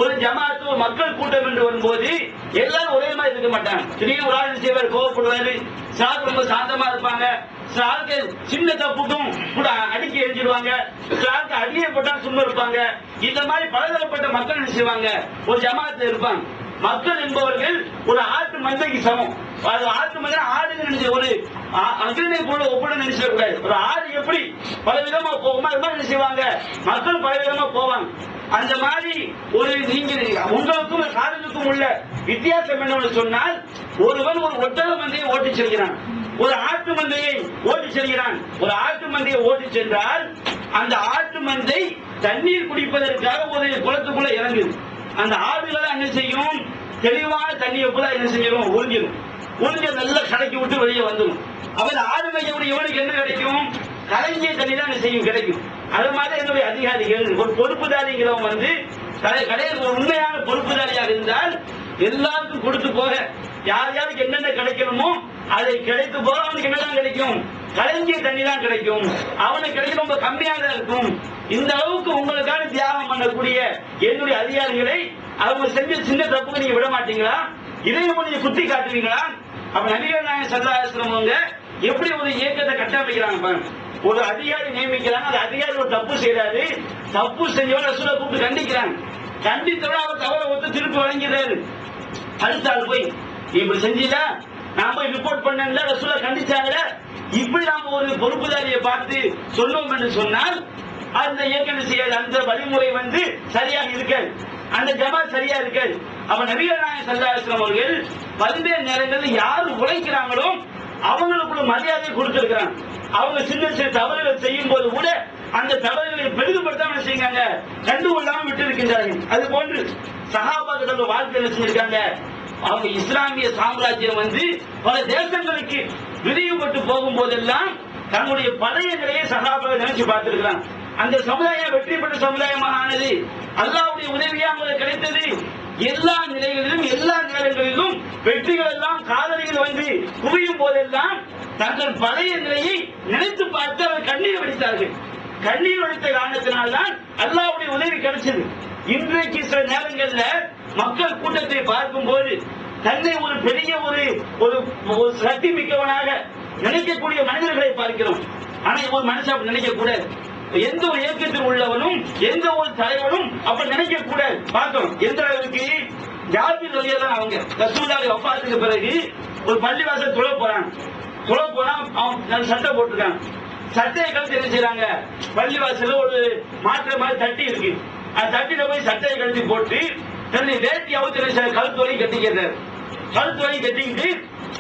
ஒரு ஜமாத்து, ஒரு மக்கள் கூட்டம் என்று வரும்போது எல்லாரும் ஒரே மாதிரி இருக்க மாட்டாங்க. திடீர்னு ஒரு ஆள் செய்வார், கோவப்படுவாரு, சார் ரொம்ப சாந்தமா இருப்பாங்க, சாருக்கு சின்ன தப்புக்கும் கூட அடிக்க எரிஞ்சிடுவாங்க, சாருக்கு அடியை போட்டா சும்மா இருப்பாங்க. இந்த மாதிரி பலதரப்பட்ட மக்கள் என்ன செய்வாங்க, ஒரு ஜமாத்துல இருப்பாங்க. மக்கள் என்பவர்கள் ஒரு ஆட்டு மந்தைக்கு சமம். அது ஆட்டு மந்தை ஆடுங்க ஒரு அகிலை போல ஒப்பட நினைச்சிடக்கூடாது. ஒரு ஆடு எப்படி பல விதமா போகுமா, அது மாதிரி என்ன செய்வாங்க, மக்கள் பல விதமா போவாங்க. அந்த மாதிரி ஒரு நீங்க உங்களுக்கும் காதலுக்கும் உள்ள வித்தியாசம் என்னன்னு சொன்னால், ஒருவன் ஒரு ஒட்டக மந்தையை ஓட்டி செல்கிறான், ஒரு ஆட்டு மந்தையை ஓட்டி செல்கிறான். ஒரு ஆட்டு மந்தையை ஓட்டி சென்றால் அந்த ஆட்டு மந்தை தண்ணீர் குடிப்பதற்காக ஒரு குளத்துக்குள்ள இறங்குது. அந்த ஆடுகளை என்ன செய்யும், தெளிவான தண்ணியை கூட என்ன செய்யணும், உறிஞ்சிடும். உறிஞ்ச நல்லா கடைக்கி விட்டு வெளியே வந்துடும். அவன் ஆடு மேய்க்கக்கூடிய இவனுக்கு என்ன கிடைக்கும், கலைஞர் தண்ணி தான் என்ன செய்யும், கிடைக்கும். அது மாதிரி என்னுடைய அதிகாரிகள், ஒரு பொறுப்புதாரிங்கிறவங்க வந்து கடையில் ஒரு உண்மையான பொறுப்புதாரியாக இருந்தால் எல்லாருக்கும் கொடுத்து போக, யார் யாருக்கு என்னென்ன கிடைக்கணுமோ அதை கிடைத்து போக அவனுக்கு என்னதான் கிடைக்கும், கலைஞர் தண்ணி தான் கிடைக்கும். அவனுக்கு கிடைக்க ரொம்ப கம்மியாக தான் இருக்கும். இந்த அளவுக்கு உங்களுக்கான தியாகம் பண்ணக்கூடிய என்னுடைய அதிகாரிகளை அவங்க செஞ்ச சின்ன தப்புக்கு நீங்க விட மாட்டீங்களா? இதையும் நீங்க குத்தி காட்டுவீங்களா? அப்ப நபிகள் நாயகம் ஸல்லல்லாஹு அலைஹி வஸல்லம் எப்படி ஒரு இயக்கத்தை கட்டமைக்கிறாங்க பாருங்க. ஒரு அதிகாரி நியமிக்கிறாங்க, அந்த அதிகாரி ஒரு தப்பு செய்யறாரு, தப்பு செஞ்சவன ரசூலை கூப்பிட்டு கண்டிக்கிறாங்க. கண்டித்தோட அவர் தவறை ஒத்து திருப்பி வழங்கிறாரு. அடுத்த ஆள் போய் நீ இப்படி செஞ்சீங்களா, நான் போய் ரிப்போர்ட் பண்ணல, ரசூலை கண்டிச்சாங்களே, இப்படி நாம ஒரு பொறுப்புதாரியை பார்த்து சொல்லுவோம் என்று சொன்னால் அந்த இயக்கம் செய்யாது, அந்த வழிமுறை வந்து சரியாக இருக்காது, அந்த ஜமாத் சரியா இருக்காது. அப்ப நபிகள் நாயகம் ஸல்லல்லாஹு அலைஹி வஸல்லம் அவர்கள் பல்வேறு நேரங்களில் யாரு உழைக்கிறாங்களோ அவங்களுக்கு மரியாதை கொடுத்திருக்கிறாங்க. அவங்க சின்ன சின்ன தவறுகள் செய்யும் போது கூட அந்த தவறுகளை பெரிதுபடுத்தாம செய்யுங்க, கண்டுகொள்ளாம விட்டு இருக்கின்றார்கள். அது போன்று சஹாபாக்கள் வாழ்க்கை என்ன செஞ்சிருக்காங்க, அவங்க இஸ்லாமிய சாம்ராஜ்யம் வந்து பல தேசங்களுக்கு விரிவுபட்டு போகும் போதெல்லாம் தன்னுடைய பழைய நிலையை சகாபாக்கள் நினைச்சு பார்த்திருக்கிறாங்க. அந்த சமுதாயம் வெற்றி பெற்ற சமுதாயமாக ஆனது, அல்லாஹ்வுடைய உதவியாக அவங்களுக்கு கிடைத்தது. எல்லா நிலைகளிலும் எல்லா நேரங்களிலும் வெற்றிகள் எல்லாம் காதலிகள் வந்து குவியும் போதெல்லாம் தங்கள் பழைய நிலையை நினைத்து பார்த்து அவர் கண்ணீர் வடித்தார்கள். கண்ணீர் வடித்த காரணத்தினால்தான் அல்லாஹ்வுடைய உதவி கிடைச்சது. இன்றைக்கு சில நேரங்கள்ல மக்கள் கூட்டத்தை பார்க்கும் போது தன்னை ஒரு பெரிய ஒரு சக்தி மிக்கவனாக நினைக்கக்கூடிய மனிதர்களை பார்க்கிறோம். ஆனா ஒரு மனுஷன் அப்படி நினைக்க கூடாது. எந்த ஒரு இயக்கத்தில் உள்ளவனும் எந்த ஒரு தலைவனும் அப்படி நினைக்க கூடாது. பார்த்தோம் எந்த அளவுக்கு ஜாபீர் ரலியல்லாஹு அவங்க ரசூலுல்லாஹி வஃபாத்துக்கு பிறகு ஒரு பள்ளிவாசல் தொழ போனா அவங்க சட்டை போட்டிருக்காங்க. சட்டையை கழுத்து என்ன செய்யறாங்க, பள்ளிவாசல ஒரு மாற்ற மாதிரி தட்டி இருக்கு, அந்த தட்டில போய் சட்டையை கழுத்தி போட்டு தன்னுடைய வேட்டியாவது கழுத்து வரையும் கட்டிக்கிறார். கழுத்து வரையும் கட்டிக்கிட்டு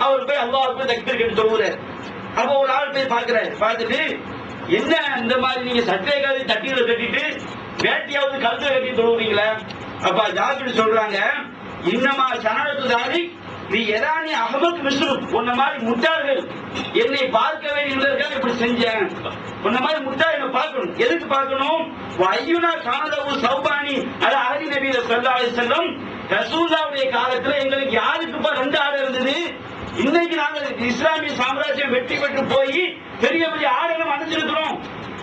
அவர் போய் அல்லாஹ்வுக்கு தக்பீர் கட்டி தொழுகிறார். அப்ப ஒரு ஆள் போய் பார்க்கிறார். பார்த்துட்டு என்ன இந்த மாதிரி நீங்க சட்டையை கழுத்தி தட்டியில கட்டிட்டு வேட்டியாவது கழுத்துல கட்டி தொழுகிறீங்களா? அப்ப ஜாபீர் சொல்றாங்க, இன்னமா சனஅத்து தாலி நீ எதானி அஹமத் மிஸ்ரு, உன்ன மாதிரி முட்டாள்கள் என்னை பார்க்க வேண்டியதற்காக இப்படி செஞ்சேன். உன்ன மாதிரி முட்டாள் என்ன பார்க்கணும். எதுக்கு பார்க்கணும்? ஐயுனா கானலவு சௌபானி அது அஹதி நபி ஸல்லல்லாஹு அலைஹி வஸல்லம் ரசூலுல்லாஹ்வுடைய காலத்துல எங்களுக்கு யாருக்குப்பா 2 ஆடை இருந்தது. இன்னைக்கு நாங்கள் இஸ்லாமிய சாம்ராஜ்யம் வெற்றி பெற்று போய் பெரிய பெரிய ஆடைகளும் அடைஞ்சிருக்கிறோம்.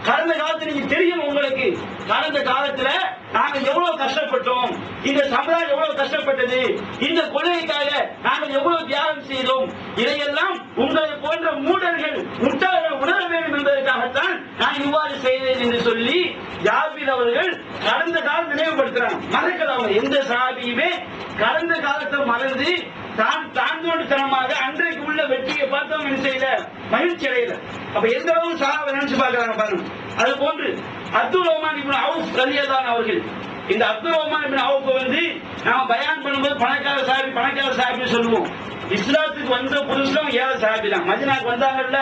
கடந்த காலத்துல நீங்க தெரியும் உங்களுக்கு, கடந்த காலத்துல நாங்கள் எவ்வளவு கஷ்டப்பட்டோம், இந்த சமுதாயம் எவ்வளவு கஷ்டப்பட்டது, இந்த கொள்கைக்காக நாங்கள் எவ்வளவு தியாகம் செய்தோம். இதையெல்லாம் உங்களை போன்ற மூடர்கள் முட்டாள்கள் உணர வேண்டும் என்பதற்காகத்தான் நான் இவ்வாறு செய்தேன் என்று சொல்லி ஜாபீர் அவர்கள் கடந்த காலம் நினைவுபடுத்துறாங்க. மறக்கலாம். எந்த சஹாபியுமே கடந்த காலத்தை மறந்து தாழ்ந்தோடுத்தனமாக அன்றைக்கு உள்ள வெற்றியை பார்த்தவங்க என்ன செய்யல, மகிழ்ச்சி அடையல. அப்ப எந்த அளவு சஹாபா நினைச்சு பார்க்கிறாங்க பாருங்க. அது போன்று அப்துல் ரஹ்மான் இப்னு அவுஃப் ரலியல்லாஹு அவர்கள், இந்த அப்துல் ரஹ்மான் இப்னு அவுஃப் வந்து நாம பயான் பண்ணும்போது பணக்கார சாஹிபி சொல்லுவோம். இஸ்லாத்துக்கு வந்த புதுசுல ஏழை சாஹிபி தான். மதீனாக்கு வந்தாங்கல்ல,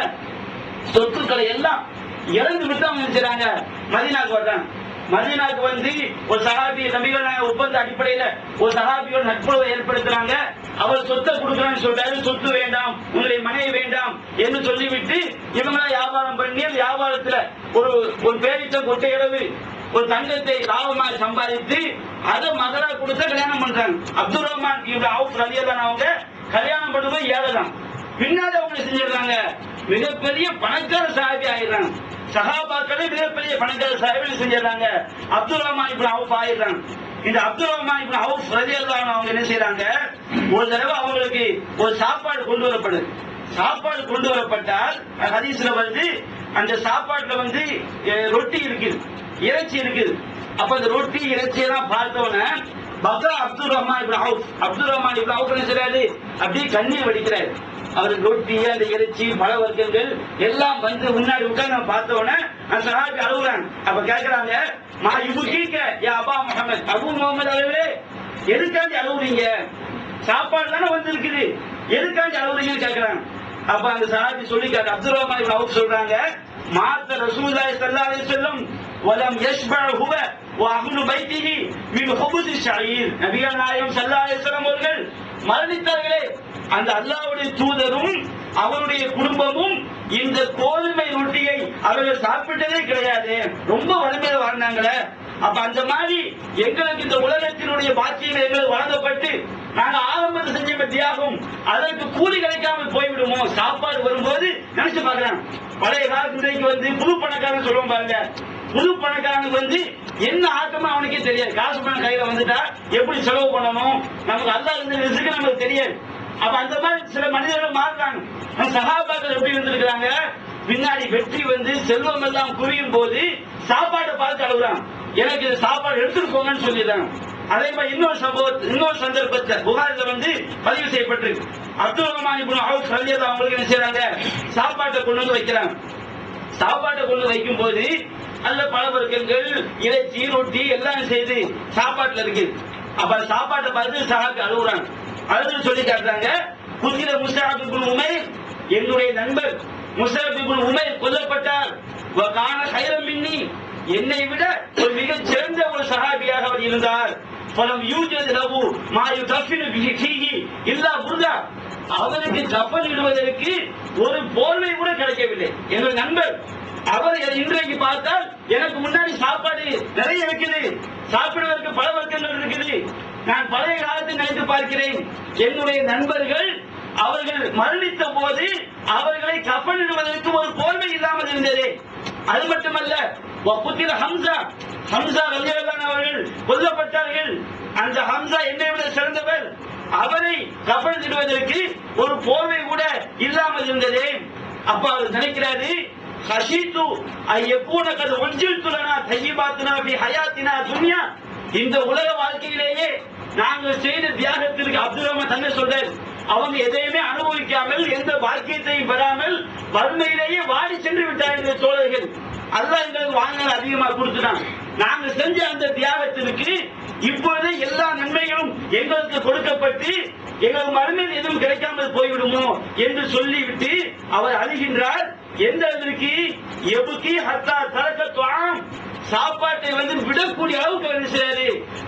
சொத்துக்களை எல்லாம் இறந்து விட்டு அவங்க நினைச்சாங்க மதீனாக்கு வர்றாங்க. மதீனாக்கு வந்து ஒரு சஹாபி நபிகள் ஒப்பந்த அடிப்படையில ஒரு சஹாபியோட நட்புறவை ஏற்படுத்துறாங்க. அவர் சொத்தை கொடுக்கறான்னு சொல்றாரு. சொத்து வேண்டாம், உங்களுடைய மனைவி வேண்டாம் என்று சொல்லிவிட்டு இவங்களா வியாபாரம் பண்ணி வியாபாரத்துல ஒரு பேரிச்ச கொட்டையளவு ஒரு தங்கத்தை லாபமாக சம்பாதித்து அதை மகளா கொடுத்து கல்யாணம் பண்றாங்க. அப்துல் ரஹ்மான் இப்னு அவுஃப் ரலியல்லாஹு அவங்க கல்யாணம் பண்ணும்போது ஏழை தான். பின்னாடி அவங்க செஞ்சிடறாங்க, மிகப்பெரிய பணக்கார சஹாபி ஆயிடுறாங்க. சஹாபாக்களே மிகப்பெரிய பணக்கார சஹாபி செஞ்சிடறாங்க. அப்துல் ரஹ்மான் இப்னு அவுஃப் ஆயிடுறாங்க. இந்த அப்துல் ரஹ்மான் இப்னு அவுஃப் ரலியல்லாஹு அவங்க என்ன செய்யறாங்க, ஒரு தடவை அவங்களுக்கு ஒரு சாப்பாடு கொண்டு வரப்படுது. சாப்பாடு கொண்டு வரப்பட்டால் ஹதீஸ்ல வந்து அந்த சாப்பாட்டுல வந்து ரொட்டி இருக்குது, இறைச்சி இருக்குது. அப்ப அந்த ரொட்டி இறைச்சியெல்லாம் பார்த்தோன்னே பக்ரா அப்துல் ரஹ்மான் இப்னு அவுஃப் என்ன செய்யறாரு, அப்படியே கண்ணீர் வடிக்கிறாரு. அவர் ரொட்டி, அந்த இறைச்சி, பல வர்க்கங்கள் எல்லாம் வந்து முன்னாடி உட்கார்ந்து பார்த்தோன்னே அந்த சஹாபி அழுகுறாங்க. அப்ப கேட்கிறாங்க, மா இபுகீக யா அபா முஹம்மத், அபு முஹம்மது அவர்களே எதுக்காண்டி அழுகுறீங்க? சாப்பாடு தானே வந்து இருக்குது, எதுக்காண்டி அழுகுறீங்கன்னு கேட்கிறாங்க. அப்ப அந்த சஹாபி சொல்லிக்காரு, அப்துல் ரஹ்மான் இப்னு அவுஃப் சொல்றாங்க, மாத்த ரசூலுல்லாஹி ஸல்லல்லாஹு அலைஹி வஸல்லம் வலம் யஷ்பஅ ஹுவ வ அஹ்லு பைத்திஹி மின் ஹுபுஸி ஷயீர். நபிகள் நாயகம் ஸல்லல்லாஹு அலைஹி வஸல்லம் அவர்கள் மரணித்தார்களே, அந்த அல்லாஹ்வுடைய தூதரும் அவருடைய குடும்பமும் இந்த கோதுமை ரொட்டியை அவர்கள் சாப்பிட்டதே கிடையாது, ரொம்ப வறுமையில வாழ்ந்தாங்களே. அப்ப அந்த மாதிரி எங்களுக்கு இந்த உலகத்தினுடைய பாக்கியங்கள் எங்களுக்கு வழங்கப்பட்டு நாங்க ஆரம்பத்தில் செஞ்ச தியாகம் அதற்கு கூலி கிடைக்காமல் போய்விடுமோ? சாப்பாடு வரும்போது நினைச்சு பாக்குறாங்க. பழைய காலத்துக்கு வந்து புது பணக்காரன் சொல்லுவோம் பாருங்க, புது பணக்காரனுக்கு வந்து என்ன ஆக்கமா அவனுக்கே தெரியாது. காசு பணம் கையில வந்துட்டா எப்படி செலவு பண்ணணும், நமக்கு அல்லாஹ் இருந்த நமக்கு தெரியாது. அப்ப அந்த மாதிரி சில மனிதர்கள் மாறுறாங்க. சஹாபாக்கள் எப்படி இருந்திருக்கிறாங்க, பின்னாடி வெற்றி வந்து செல்வம் எல்லாம் குவியும் போது சாப்பாட்டை பார்த்து அழுகுறாங்க, எனக்கு சாப்பாடு எடுத்துட்டு போங்கன்னு சொல்லிடுறாங்க. அதே மாதிரி இன்னொரு சந்தர்ப்பத்தை புகாரில வந்து பதிவு செய்யப்பட்டிருக்கு. அப்துல் ரஹ்மான் இப்னு அவுஃப் ரலியல்லாஹு அவங்களுக்கு என்ன செய்யறாங்க, சாப்பாட்டை கொண்டு வந்து வைக்கிறாங்க. சாப்பாட்டை கொண்டு வைக்கும் போது அல்ல பல வர்க்கங்கள், இறைச்சி, ரொட்டி எல்லாம் செய்து சாப்பாட்டுல இருக்கு. அப்ப சாப்பாட்டை பார்த்து சஹாபி அழுகுறாங்க. அழுது சொல்லி காட்டுறாங்க, குத்தில முஸ்அப் இப்னு உமைர், என்னுடைய நண்பர் முஸ்அப் இப்னு உமைர் கொல்லப்பட்டார். வகான கைரம் மின்னி, என்னை விட ஒரு மிகச் சிறந்த ஒரு சஹாபியாக அவர் இருந்தார். பலம் யூஜத் லஹு மா யுதஃபினு ஃபீஹி இல்லா புர்தா. அவருக்கு கஃன் இடுவதற்கு ஒரு போர்வை கூட கிடைக்கவில்லை. என்னுடைய நண்பர் அவர் இன்றைக்கு பார்த்தால் எனக்கு முன்னாடி சாப்பாடு நிறைய இருக்குது, சாப்பிடுவதற்கு பல வர்க்கங்கள் இருக்குது. நான் பழைய காலத்தை நினைத்து பார்க்கிறேன். என்னுடைய நண்பர்கள் அவர்கள் மரணித்த போது அவர்களை கஃனிடுவதற்கு ஒரு போர்வை இல்லாமல் இருந்தது. அது மட்டுமல்ல, ஹம்சா ரலியல்லாஹு அவர்கள் கொல்லப்பட்டார்கள். அந்த ஹம்சா என்னை விட சிறந்தவர். அவரை கஃனிடுவதற்கு ஒரு போர்வை கூட இல்லாமல் இருந்தது. அப்ப அவர் நினைக்கிறாரு, ஹஷீது ஐயக்கூன கது ஒஞ்சில்துலனா தய்யிபாத்துனா ஃபி ஹயாத்தினா துன்யா. இந்த உலக வாழ்க்கையிலேயே நாங்கள் செய்த தியாகத்திற்கு அப்துல் ரஹ்மான் தன்னை சொல்றார். அவங்க எதையுமே அனுபவிக்காமல் எந்த பாக்கியத்தையும் பெறாமல் வறுமையிலேயே வாடி சென்று விட்டார்கள் தோழர்கள். அல்லாஹ் எங்களுக்கு வாழ்நாள் அதிகமாக கொடுத்துட்டான். நாங்க செஞ்ச அந்த தியாகத்திற்கு இப்பொழுது எல்லா நன்மைகளும் எங்களுக்கு கொடுக்கப்பட்டு எங்களுக்கு மறுமையில் எதுவும் கிடைக்காமல் போய்விடுமோ என்று சொல்லிவிட்டு அவர் அழுகின்றார். எந்த அளவிற்கு எபுக்கி ஹத்தா தரக்கத்துவாம், சாப்பாட்டை விடக்கூடிய அளவுக்கு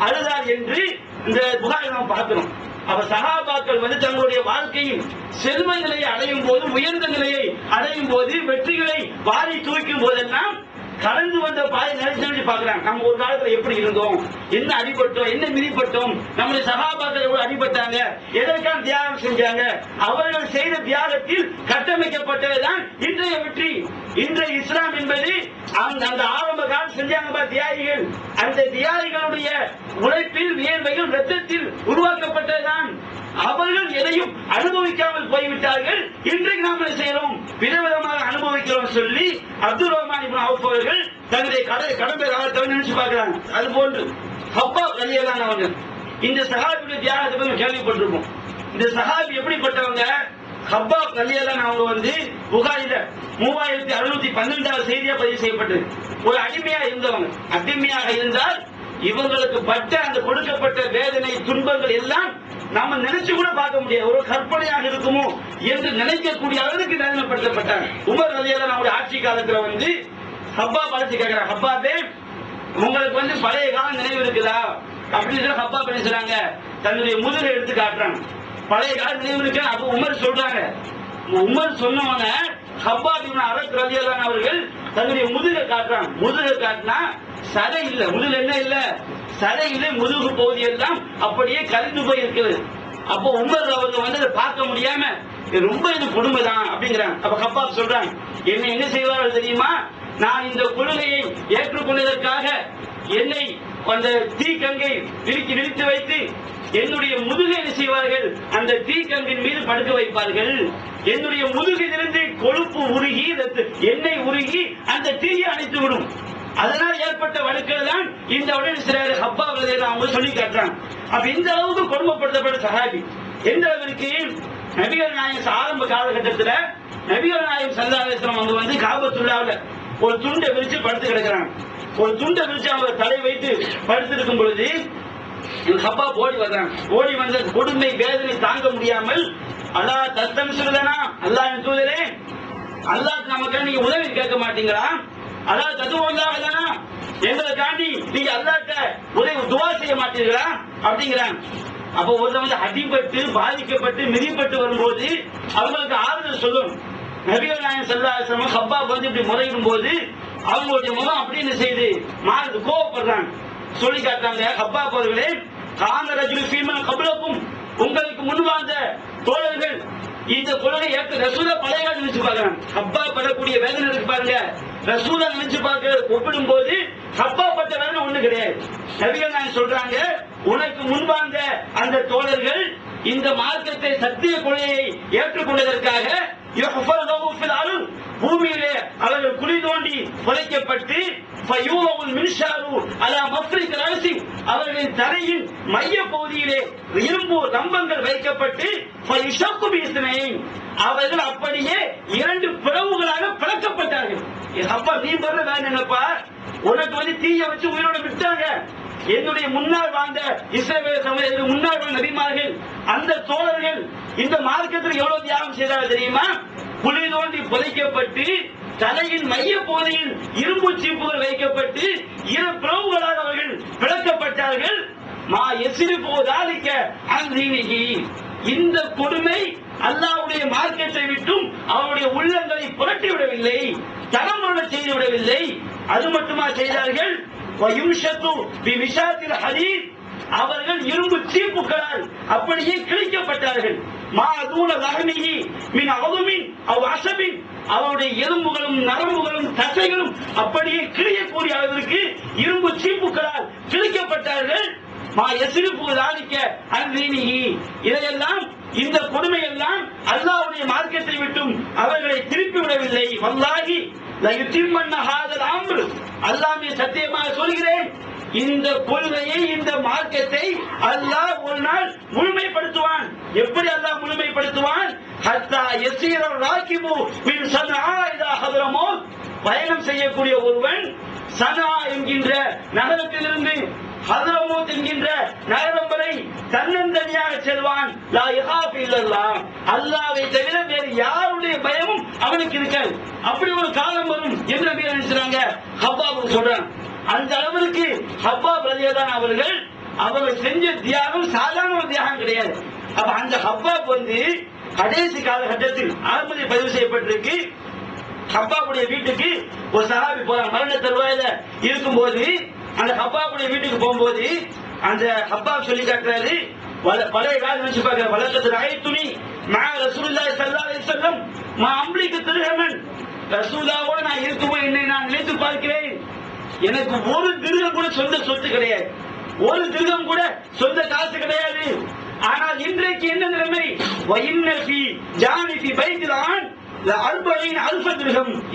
அழுதார் என்று இந்த புகாரை நாம் பார்க்கிறோம். அப்ப சஹாபாக்கள் தங்களுடைய வாழ்க்கையில் செல்வ நிலையை அடையும் போது, உயர்ந்த நிலையை அடையும் போது, வெற்றிகளை வாரி தூக்கும் போதெல்லாம் கடந்து வந்த பாதை நினைச்சு பார்க்கிறாங்க. நம்ம ஒரு காலத்துல எப்படி இருந்தோம், என்ன அடிபட்டோம், என்ன மிதிப்பட்டோம், நம்முடைய சகாபாக்கள் எவ்வளவு அடிபட்டாங்க, எதற்கான தியாகம் செஞ்சாங்க, அவர்கள் செய்த தியாகத்தில் கட்டமைக்கப்பட்டதுதான் இன்றைய வெற்றி. இன்றைய இஸ்லாம் என்பது அந்த ஆரம்ப காலம் செஞ்சாங்க தியாகிகள். அந்த தியாகிகளுடைய உழைப்பில், வியர்வையில், ரத்தத்தில் உருவாக்கப்பட்டதுதான். அவர்கள் எதையும் அனுபவிக்காமல் போய்விட்டார்கள். இன்றைக்கு நாம் என்ன செய்யறோம், விதவிதமாக அனுபவிக்கிறோம் சொல்லி அப்துல் ரஹ்மான் இப்னு அவுஃப் அவர்கள் தன்னுடைய கடமை காலத்தை நினைச்சு பார்க்கிறாங்க. அது போன்று ஹப்பாப் ரலியல்லாஹு அவங்க இந்த சஹாபியுடைய தியாகத்தை பற்றி கேள்விப்பட்டிருப்போம். இந்த சஹாபி எப்படிப்பட்டவங்க? ஹப்பாப் ரலியல்லாஹு அவங்க புகாரில 3612 செய்தியா பதிவு செய்யப்பட்டது. ஒரு அடிமையா இருந்தவங்க. அடிமையாக இருந்தால் இவங்களுக்கு பட்ட அந்த கொடுக்கப்பட்ட வேதனை, துன்பங்கள் எல்லாம் நாம நினைச்சு கூட பார்க்க முடியாது. ஒரு கற்பனையாக இருக்குமோ என்று நினைக்கக்கூடிய அளவுக்கு வேதனைப்படுத்தப்பட்டாங்க. உமர் ரலியல்லாஹு நம்முடைய ஆட்சி காலத்துல ஹப்பாப் அழைச்சு கேட்கிறாங்க, ஹப்பாபே உங்களுக்கு பழைய காலம் நினைவு இருக்குதா அப்படின்னு சொல்லி ஹப்பாப் என்ன சொல்றாங்க, தன்னுடைய முதுகை எடுத்து காட்டுறாங்க. பழைய காலம் நினைவு இருக்கு. அப்ப உமர் சொல்றாங்க. உமர் சொன்னவங்க ஹப்பாப் இப்னு அரத் ரலியல்லாஹு அவர்கள் தன்னுடைய முதுகை காட்டுறாங்க. முதுகை காட்டினா சதை இல்ல, முதுகு என்ன இல்ல, சதை இல்லை, முதுகு பகுதி எல்லாம் அப்படியே கலந்து போய் இருக்குது. அப்போ உமர் அவங்க பார்க்க முடியாம ரொம்ப இது கொடுமைதான் அப்படிங்கிறாங்க. அப்ப ஹப்பாப் சொல்றாங்க, என்ன செய்வார்கள் தெரியுமா, நான் இந்த கொள்கையை ஏற்றுக்கொண்டதற்காக என்னை அந்த தீக்கங்கை விரித்து வைத்து என்னுடைய முதுகை செய்வார்கள், அந்த தீக்கங்கின் மீது படுக்க வைப்பார்கள். என்னுடைய முதுகிலிருந்து கொழுப்பு உருகி, எண்ணெய் உருகி அந்த தீயை அணைத்து விடும். அதனால் ஏற்பட்ட வழக்குகள் தான் இந்த உடனே ஹப்பா அவங்க சொல்லி காட்டுறாங்க. அப்ப இந்த அளவுக்கு கொடுமைப்படுத்தப்பட்ட சஹாபி. எந்த அளவிற்கு நபிகள் நாயகம் ஆரம்ப காலகட்டத்தில் நபிகள் நாயகம் ஸல்லல்லாஹு அலைஹி வஸல்லம் காபத்துல்லாஹ்ல ஒரு துண்டை விரிச்சு படுத்து கிடக்கிறாங்க. ஒரு துண்டை விரிச்சு அவங்க தலை வைத்து படுத்திருக்கும் பொழுது ஹப்பா ஓடி வர்றாங்க. ஓடி வந்த கொடுமை வேதனை தாங்க முடியாமல், அல்லாஹ் தஸ்தம் சொல்லுதனா, அல்லாஹ் தூதரே, அல்லாஹ் நமக்கு நீங்க உதவி கேட்க மாட்டீங்களா, அல்லாஹ் ததுவல்லாஹ் எங்களுக்காண்டி நீங்க அல்லாஹ்ட்ட உதவி துஆ செய்ய மாட்டீங்களா அப்படிங்கிறாங்க. அப்ப ஒருத்தவங்க அடிபட்டு பாதிக்கப்பட்டு மிதிப்பட்டு வரும்போது அவங்களுக்கு ஆறுதல் சொல்லணும். நபிகள் நாயகம் ஸல்லல்லாஹு அலைஹி வஸல்லம் ஹப்பாப் இப்படி முறையிடும் போது அவங்களுடைய முகம் அப்படின்னு செய்து மாறுது, கோவப்படுறாங்க. சொல்லி காட்டாங்க, ஹப்பாப் அவர்களே, கான ரஜுலு ஃபீமன் கப்லக்கும், உங்களுக்கு முன்வாழ்ந்த தோழர்கள் இந்த கொள்கை ஏற்க ரசூலை பழைய காலம் நினைச்சு பார்க்கிறாங்க. ஹப்பா படக்கூடிய வேதனை இருக்கு பாருங்க, ரசூலை நினைச்சு பார்க்க ஒப்பிடும் போது ஹப்பா பட்ட வேதனை ஒண்ணு கிடையாது. நபிகள் நாயகம் சொல்றாங்க, உனக்கு முன்பாந்த அந்த தோழர்கள் இந்த மார்க்கத்தை சத்திய கொள்கையை ஏற்றுக்கொண்டதற்காக பூமியிலே அவர்கள் குழி தோண்டி புதைக்கப்பட்டு அவர்களின் தரையின் மைய பகுதியிலே இரும்பு ரம்பங்கள் வைக்கப்பட்டு அவர்கள் அப்படியே 2 பிளவுகளாக பிளக்கப்பட்டார்கள். அப்பா நீ வர்ற வேணும் என்னப்பா, உனக்கு தீய வச்சு உயிரோட விட்டாங்க. என்னுடைய முன்னாள் வாழ்ந்த இஸ்ரவேல் சமூகத்தில் முன்னாள் வாழ்ந்த நபிமார்கள், அந்த தோழர்கள் இந்த மார்க்கத்தில் எவ்வளவு தியாகம் செய்தார்கள் தெரியுமா? குழி தோண்டி புதைக்கப்பட்டு தலையின் மைய பகுதியில் இரும்பு சீப்புகள் வைக்கப்பட்டு இரு பிளவுகளாக அவர்கள் பிளக்கப்பட்டார்கள். மா எசிறு போதாலிக்க அந்தீனிகி. இந்த கொடுமை அல்லாஹ்வுடைய மார்க்கத்தை விட்டும் அவருடைய உள்ளங்களை புரட்டி விடவில்லை, தரமான செய்து விடவில்லை. அது மட்டுமா செய்தார்கள், அவர்கள் இரும்பு சீப்புகளால் அப்படியே கிழிக்கப்பட்டார்கள். அவருடைய எலும்புகளும் நரம்புகளும் தசைகளும் அப்படியே கிழியக்கூடிய அளவிற்கு இரும்பு சீப்புகளால் கிழிக்கப்பட்டார்கள். இதையெல்லாம், இந்த கொடுமையெல்லாம் அல்லாஹ்வுடைய மார்க்கத்தை விட்டும் அவர்களை திருப்பி விடவில்லை. வல்லாஹி அல்லாஹ்வே சத்தியமாக சொல்கிறேன், இந்த கொள்கையை, இந்த மார்க்கத்தை அல்லாஹ் ஒரு நாள் முழுமைப்படுத்துவான். எப்படி அல்லாஹ் முழுமைப்படுத்துவான்? ஹத்தா யஸீர ராகிபு மின் சன்ஆ இலா ஹத்ரமௌத். பயணம் செய்யக்கூடிய ஒருவன் சன்ஆ என்கின்ற நகரத்திலிருந்து ஹத்ரமௌத் என்கின்ற நகரம் வரை தன்னந்தனியாக செல்வான். லா யஹாஃபு இல்லல்லாஹ். அல்லாஹ்வை தவிர வேறு யாருடைய பயமும் அவனுக்கு இருக்காது. அப்படி ஒரு காலம் வரும் என்று நபி நினைச்சாங்க. ஹப்பாப் சொல்றான். அந்த அளவிற்கு ஹப்பாப் ரலியல்லாஹு அவர்கள் செஞ்ச தியாகம் சாதாரண ஒரு தியாகம் கிடையாது. அப்ப அந்த ஹப்பாப் கடைசி காலகட்டத்தில் ஆரம்பத்தில் பதிவு செய்யப்பட்டிருக்கு. ஹப்பாபுடைய வீட்டுக்கு ஒரு சஹாபி போறான். மரண தருவாயில இருக்கும்போது அந்த ஹப்பாபுடைய வீட்டுக்கு போகும்போது அந்த ஹப்பாப் சொல்லி காட்டுறாரு, பழைய காலம் நினைச்சு பார்க்கிற வழக்கத்தில் ஆயத்துணி மா ரசூலுல்லாஹி ஸல்லல்லாஹு அலைஹி வஸல்லம் மா அம்லிக்கு திருஹமன். ரசூலுல்லாஹோட நான் இருக்கும்போது என்னை நான் நினைத்து பார்க்கிறேன், எனக்கு ஒரு திருகம் கூட சொந்த சொத்து கிடையாது, ஒரு திருகம் கூட சொந்த காசு கிடையாது. ஆனால் இன்றைக்கு என்ன நிலைமை?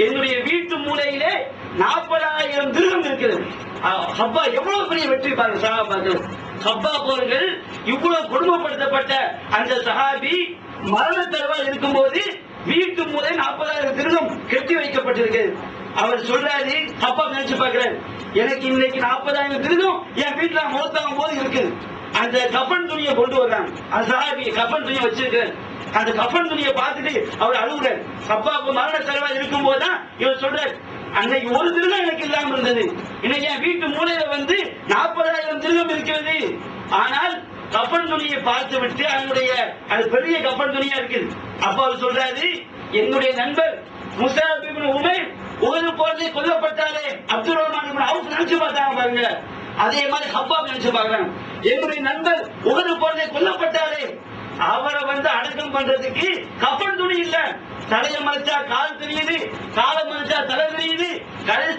என்னுடைய வீட்டு மூலையிலே 40,000 திருகம் இருக்கிறது. ஹப்பா எவ்வளவு பெரிய வெற்றி பாருங்க சஹாபாக்கள். ஹப்பா அவர்கள் இவ்வளவு கொடுமைப்படுத்தப்பட்ட அந்த சஹாபி மரண தருவாயில் இருக்கும்போது வீட்டு மூலை 40,000 திருகம் கட்டி வைக்கப்பட்டிருக்கிறது. அவர் சொல்றாரு, அப்பா நினைச்சு பார்க்கிறார், எனக்கு இன்னைக்கு 40,000 திருகம் என் வீட்டுல மௌத்தாகும் போது இருக்குது. அந்த கஃபன் துணியை கொண்டு வர்றாங்க. அந்த சஹாபி கஃபன் துணியை வச்சிருக்கிறார். அந்த கஃபன் துணியை பார்த்துட்டு அவர் அழுகுறார். அப்பா மரண தருவாயில் இருக்கும் போதுதான் இவர் சொல்றார், அன்னைக்கு ஒரு திருகம் எனக்கு இல்லாம இருந்தது, இன்னைக்கு என் வீட்டு மூலையில 40,000 திருகம் இருக்கிறது. ஆனால் கஃபன் துணியை பார்த்து விட்டு அதனுடைய அது பெரிய கஃபன் துணியா இருக்குது. அப்பா அவர் சொல்றாரு, என்னுடைய நண்பர் முஸஅப் இப்னு உமைர் உஹது போரில் கொல்லப்பட்டாரே, அப்துல் ரஹ்மான் இப்னு அவுஃப் நினைச்சு பார்த்தாங்க பாருங்க. அதே மாதிரி ஹப்பாப் நினைச்சு பார்க்கறாங்க, என்னுடைய நண்பர் உஹது போரில் கொல்லப்பட்டாரே, அவரை அடக்கம் பண்றதுக்கு கஃபன் துணி இல்ல. தலையை மறைச்சா கால் தெரியுது, காலை மறைச்சா தலை தெரியுது,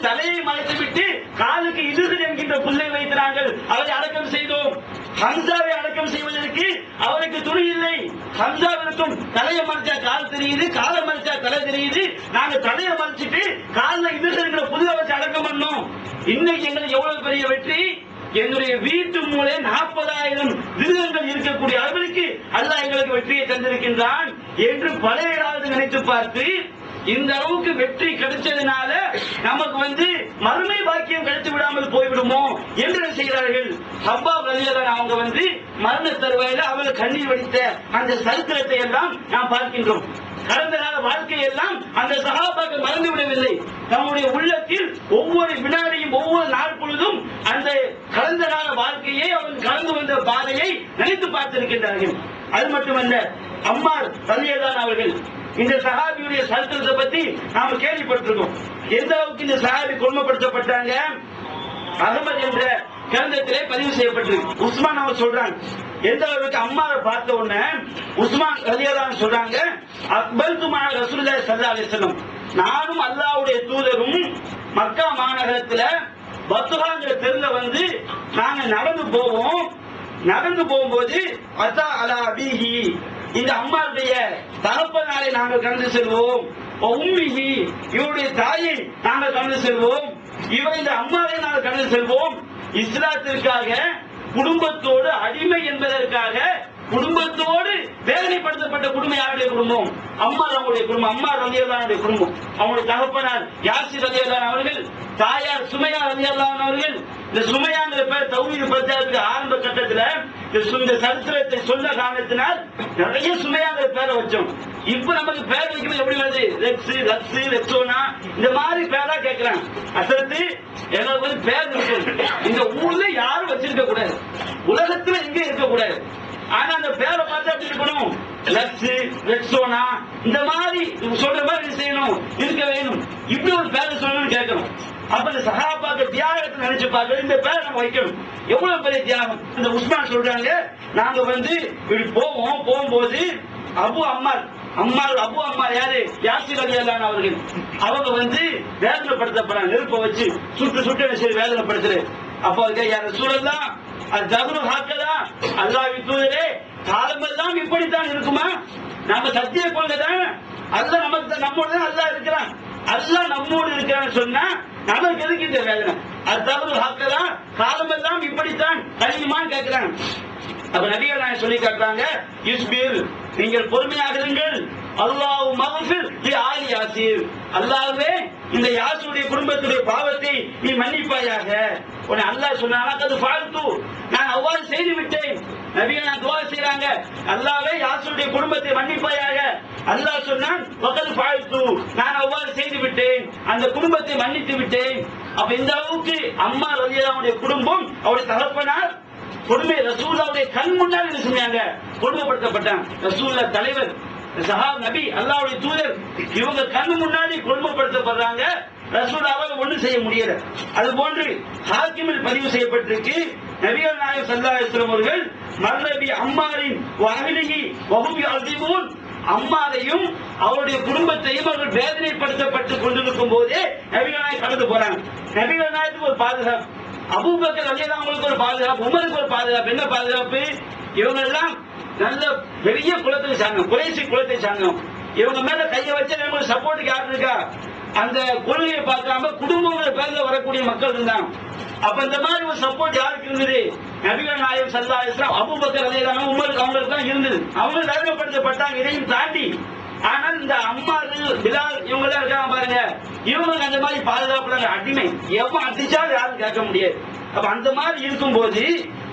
தலையை மறைத்து விட்டு காலுக்கு இடுகள் என்கின்ற புல்லை வைக்கிறார்கள். அவரை அடக்கம் செய்தோம். ஹம்சாவை அடக்கம் செய்வதற்கு அவருக்கு துணி இல்லை. ஹம்சாவிற்கும் தலையை மறைச்சா கால் தெரியுது, காலை மறைச்சா தலை தெரியுது. நாங்க தலையை மறைச்சிட்டு காலில் இடுகள் என்கிற புல்லை வச்சு அடக்கம் பண்ணோம். இன்னைக்கு எங்களுக்கு எவ்வளவு பெரிய வெற்றி! என்னுடைய வீட்டு மூலை 40,000 திருகங்கள் இருக்கக்கூடிய அளவிற்கு அல்லாஹ் எங்களுக்கு வெற்றியை தந்திருக்கின்றான் என்று பழையதாவது நினைத்து பார்த்து, இந்த அளவுக்கு வெற்றி கிடைச்சதுனால நமக்கு மறுமை பாக்கியம் கிடைத்து விடாமல் போய்விடுமோ என்று செய்கிறார்கள். ஹப்பாப் ரலியல்லாஹு அவங்க மரண தருவாயில அவங்க கண்ணீர் வடித்த அந்த சரித்திரத்தை எல்லாம் நாம் பார்க்கின்றோம். கடந்த கால வாழ்க்கையெல்லாம் அந்த சஹாபாக்கள் மறந்து விடவில்லை. நம்முடைய உள்ளத்தில் ஒவ்வொரு வினாடியும் ஒவ்வொரு நாள் பொழுதும் அந்த கடந்த கால வாழ்க்கையை அவர்கள் கடந்து வந்த பாதையை நினைத்து பார்த்திருக்கின்றார்கள். அது மட்டுமல்ல, அம்மார் ரலியல்லாஹு அவர்கள் இந்த சஹாபியுடைய சரித்திரத்தை பத்தி நாம கேள்விப்பட்டிருக்கோம். எந்த அளவுக்கு இந்த சஹாபி கொடுமைப்படுத்தப்பட்டாங்க அகமது என்ற கிரந்தத்திலே பதிவு செய்யப்பட்டிருக்கு. உஸ்மான் அவர் சொல்றாங்க, எந்த அளவுக்கு அம்மாவை பார்த்த உடனே உஸ்மான் ரலியல்லாஹு சொல்றாங்க, அக்பல்து மா ரசூலுல்லாஹி ஸல்லல்லாஹு அலைஹி வஸல்லம், நானும் அல்லாஹ்வுடைய தூதரும் மக்கா மாநகரத்துல பத்துஹாங்கிற தெருல நாங்க நடந்து போவோம். நடந்து போகும்போது அத்தா அலா அபிஹி, இந்த அம்மாவுடைய தகப்பனாரை நாங்கள் கடந்து செல்வோம். உம்மிஹி, இவருடைய தாயை நாங்கள் கடந்து செல்வோம். இவர் இந்த அம்மாவை நாங்கள் கடந்து செல்வோம். இஸ்லாத்திற்காக குடும்பத்தோடு அடிமை என்பதற்காக குடும்பத்தோடு வேதனைப்படுத்தப்பட்ட குடும்பம் யாருடைய குடும்பம்? அம்மா அவங்களுடைய குடும்பம். அம்மா ரலியல்லாஹு குடும்பம். அவங்களுடைய தகப்பனார் யாசிர் ரலியல்லாஹு அவர்கள், தாயார் சுமையா ரலியல்லாஹு அவர்கள், இந்த சுமையாங்கிற பேர் தௌஹீது பிரச்சாரத்துக்கு ஆரம்ப கட்டத்துல இந்த சரித்திரத்தை சொல்ல காரணத்தினால் நிறைய சுமையாங்கிற பேரை வச்சோம். இப்ப நமக்கு பேர் வைக்கிறது எப்படி வருது? ரெக்ஸ், லக்ஸ், ரெக்ஸோனா இந்த மாதிரி பேரா கேட்கிறாங்க. அசத்து எங்களுக்கு வந்து பேர் இருக்கும். இந்த ஊர்ல யாரும் வச்சிருக்க கூடாது, உலகத்துல எங்க இருக்க கூடாது. ஆனா அந்த பேரை பார்த்து அப்படி இருக்கணும், லக்ஸ், ரெக்ஸோனா இந்த மாதிரி சொல்ற மாதிரி செய்யணும், இருக்க வேணும். இப்படி ஒரு பேரை சொல்லணும்னு கேட்கணும். அப்ப இந்த சஹாபாக்கள் தியாகத்தை நினைச்சு பார்க்க இந்த பேரை நம்ம வைக்கணும். எவ்வளவு பெரிய தியாகம். இந்த உஸ்மான் சொல்றாங்க, நாங்க வந்து இப்படி போகும்போது அபு அம்மார் யாரு? யாசிர் ரலியல்லாஹு அவர்கள். அவங்க வந்து வேதனைப்படுத்தப்படுறாங்க, நெருப்ப வச்சு சுட்டு வேதனைப்படுத்துற. அப்ப யார சூழல்லாம் அது தகுனு ஹாக்கலா, அல்லாஹ்வின் தூதரே காலமெல்லாம் இப்படித்தான் இருக்குமா? நம்ம சத்திய கொள்கைதான் அல்லாஹ் நமக்கு நம்மோடு தான் அல்லாஹ் இருக்கிறான். அல்லாஹ் நம்மோடு இருக்கிறான்னு சொன்னா நமக்கு எதுக்கு இந்த வேதனை? அது தகுனு ஹாக்கலா, காலமெல்லாம் இப்படித்தான் கழியுமான்னு கேட்கிறாங்க. அப்ப நபிகள் நாயகம் சொல்லி காட்டுறாங்க, யுஸ்பிர், நீங்கள் பொறுமையாக இருங்கள். அல்லாஹ் மக்ஃபிர் லி ஆலி யாசீர், அல்லாஹ்வே இந்த யாசீருடைய குடும்பத்துடைய பாவத்தை நீ மன்னிப்பாயாக. உடனே அல்லாஹ் சொன்னானா, அது ஃபால்து, நான் அவ்வாறு செய்து விட்டேன். நபிகள் நாயகம் துஆ செய்றாங்க, அல்லாஹ்வே யாசீருடைய குடும்பத்தை மன்னிப்பாயாக. அல்லாஹ் சொன்னான், வகல் ஃபால்து, நான் அவ்வாறு செய்து விட்டேன், அந்த குடும்பத்தை மன்னித்து விட்டேன். அப்ப இந்த அளவுக்கு அம்மா ரலியல்லாஹு அன்ஹுடைய குடும்பம், அவருடைய தகப்பனார் கொடுமை ரசூலுல்லாஹ்வுடைய கண் முன்னால் என்ன செஞ்சாங்க? கொடுமைப்படுத்தப்பட்டாங்க. ரசூலுல்லாஹ் தலைவர், சஹாப், நபி, அல்லாஹ்வுடைய தூதர், இவங்க கண் முன்னாடி கொடுமைப்படுத்தப்படுறாங்க. ரசூலுல்லாஹ் ஒண்ணும் செய்ய முடியல. அது போன்று ஹாக்கிமில் பதிவு செய்யப்பட்டிருக்கு, நபிகள் நாயகம் ஸல்லல்லாஹு அலைஹி வஸல்லம் அவர்கள் மர்ரபி அம்மாரின் வஹலிஹி வஹும் யஸிமூன், அம்மாரையும் அவருடைய குடும்பத்தையும் அவர்கள் வேதனைப்படுத்தப்பட்டுக் கொண்டிருக்கும் போதே நபிகள் நாயகம் கடந்து போறாங்க. நபிகள் நாயகத்துக்கு ஒரு பாதுகாப்பு, அபூபக்கர் ரலியல்லாஹு அன்ஹுவுக்கு ஒரு பாதுகாப்பு, உமருக்கு ஒரு பாதுகாப்பு. என்ன பாதுகாப்பு? இவங்க எல்லாம் நல்ல பெரிய குலத்தை சார்ந்தோம், குறைசி குலத்தை சார்ந்தோம். இவங்க மேல கையை வச்சா நமக்கு சப்போர்ட்டுக்கு யாரு இருக்கா? அந்த கொள்கையை பார்க்காம குடும்பங்கள் பேர்ல வரக்கூடிய மக்கள் இருந்தாங்க. அப்ப இந்த மாதிரி ஒரு சப்போர்ட் யாருக்கு இருந்தது? நபிகள் நாயகம் ஸல்லல்லாஹு அலைஹி வஸல்லம், அபூபக்கர் ரலியல்லாஹு அன்ஹு, உமருக்கு, அவங்களுக்கு தான் இருந்தது. அவங்க வேதனைப்படுத்தப்பட்டாங்க. இதையும் தாண்டி ஆனால் இந்த அம்மார்கள், பிலால், இவங்க எல்லாம் இருக்காங்க பாருங்க, இவங்களுக்கு அந்த மாதிரி பாதுகாப்புல அடிமை, எவன் அடிச்சாலும் யாரும் கேட்க முடியாது. அப்ப அந்த மாதிரி இருக்கும்போது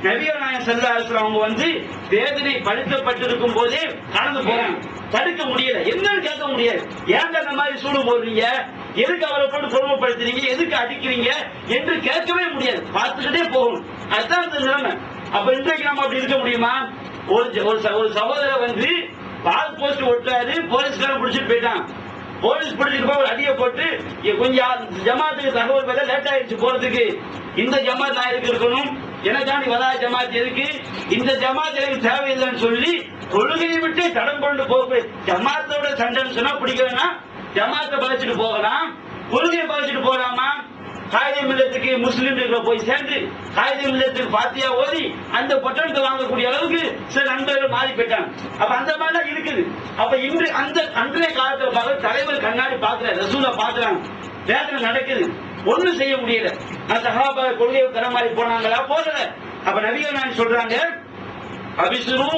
நபிகள் நாயகம் ஸல்லல்லாஹு அலைஹி வஸல்லம் அவங்க வந்து வேதனை படுத்தப்பட்டிருக்கும் போதே கடந்து போறாங்க. தடுக்க முடியல, என்னன்னு கேட்க முடியாது. ஏன் அந்த மாதிரி சூடு போடுறீங்க, எதுக்கு அவரை போட்டு கொடுமைப்படுத்துறீங்க, எதுக்கு அடிக்கிறீங்க என்று கேட்கவே முடியாது. பார்த்துக்கிட்டே போகணும். அதுதான் அந்த நிலைமை. அப்ப இன்றைக்கு நம்ம அப்படி இருக்க முடியுமா? ஒரு சகோதரர் வந்து பால் போஸ்ட் ஒட்டாரு, போலீஸ்காரன் பிடிச்சிட்டு போயிட்டான். போலீஸ் பிடிச்சிட்டு போய் ஒரு அடியை போட்டு, கொஞ்சம் ஜமாத்துக்கு தகவல் பெற லேட் ஆயிடுச்சு போறதுக்கு, இந்த ஜமாத் நான் எதுக்கு இருக்கணும், எனக்காண்டி வதா ஜமாத் எதுக்கு, இந்த ஜமாத் எனக்கு தேவையில்லைன்னு சொல்லி கொள்கையை விட்டு தடம் கொண்டு போக. ஜமாத்தோட சண்டைன்னு சொன்னா பிடிக்கலன்னா ஜமாத்தை பழிச்சிட்டு போகலாம், கொள்கையை பழிச்சிட்டு போகலாமா? காயிதே மில்லத்துக்கு முஸ்லிம்களை போய் சேர்ந்து காயிதே மில்லத்துக்கு பாத்தியா ஓதி அந்த பட்டணத்தை வாங்கக்கூடிய அளவுக்கு சில நண்பர்கள் மாறி போயிட்டாங்க. அப்ப அந்த மாதிரிலாம் இருக்குது. அப்ப இன்று அந்த அன்றைய காலத்துல பார்க்க தலைவர் கண்ணாடி பாக்குற, ரசூலை பாக்குறாங்க, வேதனை நடக்குது, ஒண்ணும் செய்ய முடியல. அந்த சஹாபா கொள்கையை தர மாதிரி போனாங்களா? போகல. அப்ப நபிகள் நாயகம் சொல்றாங்க, அபிசுரு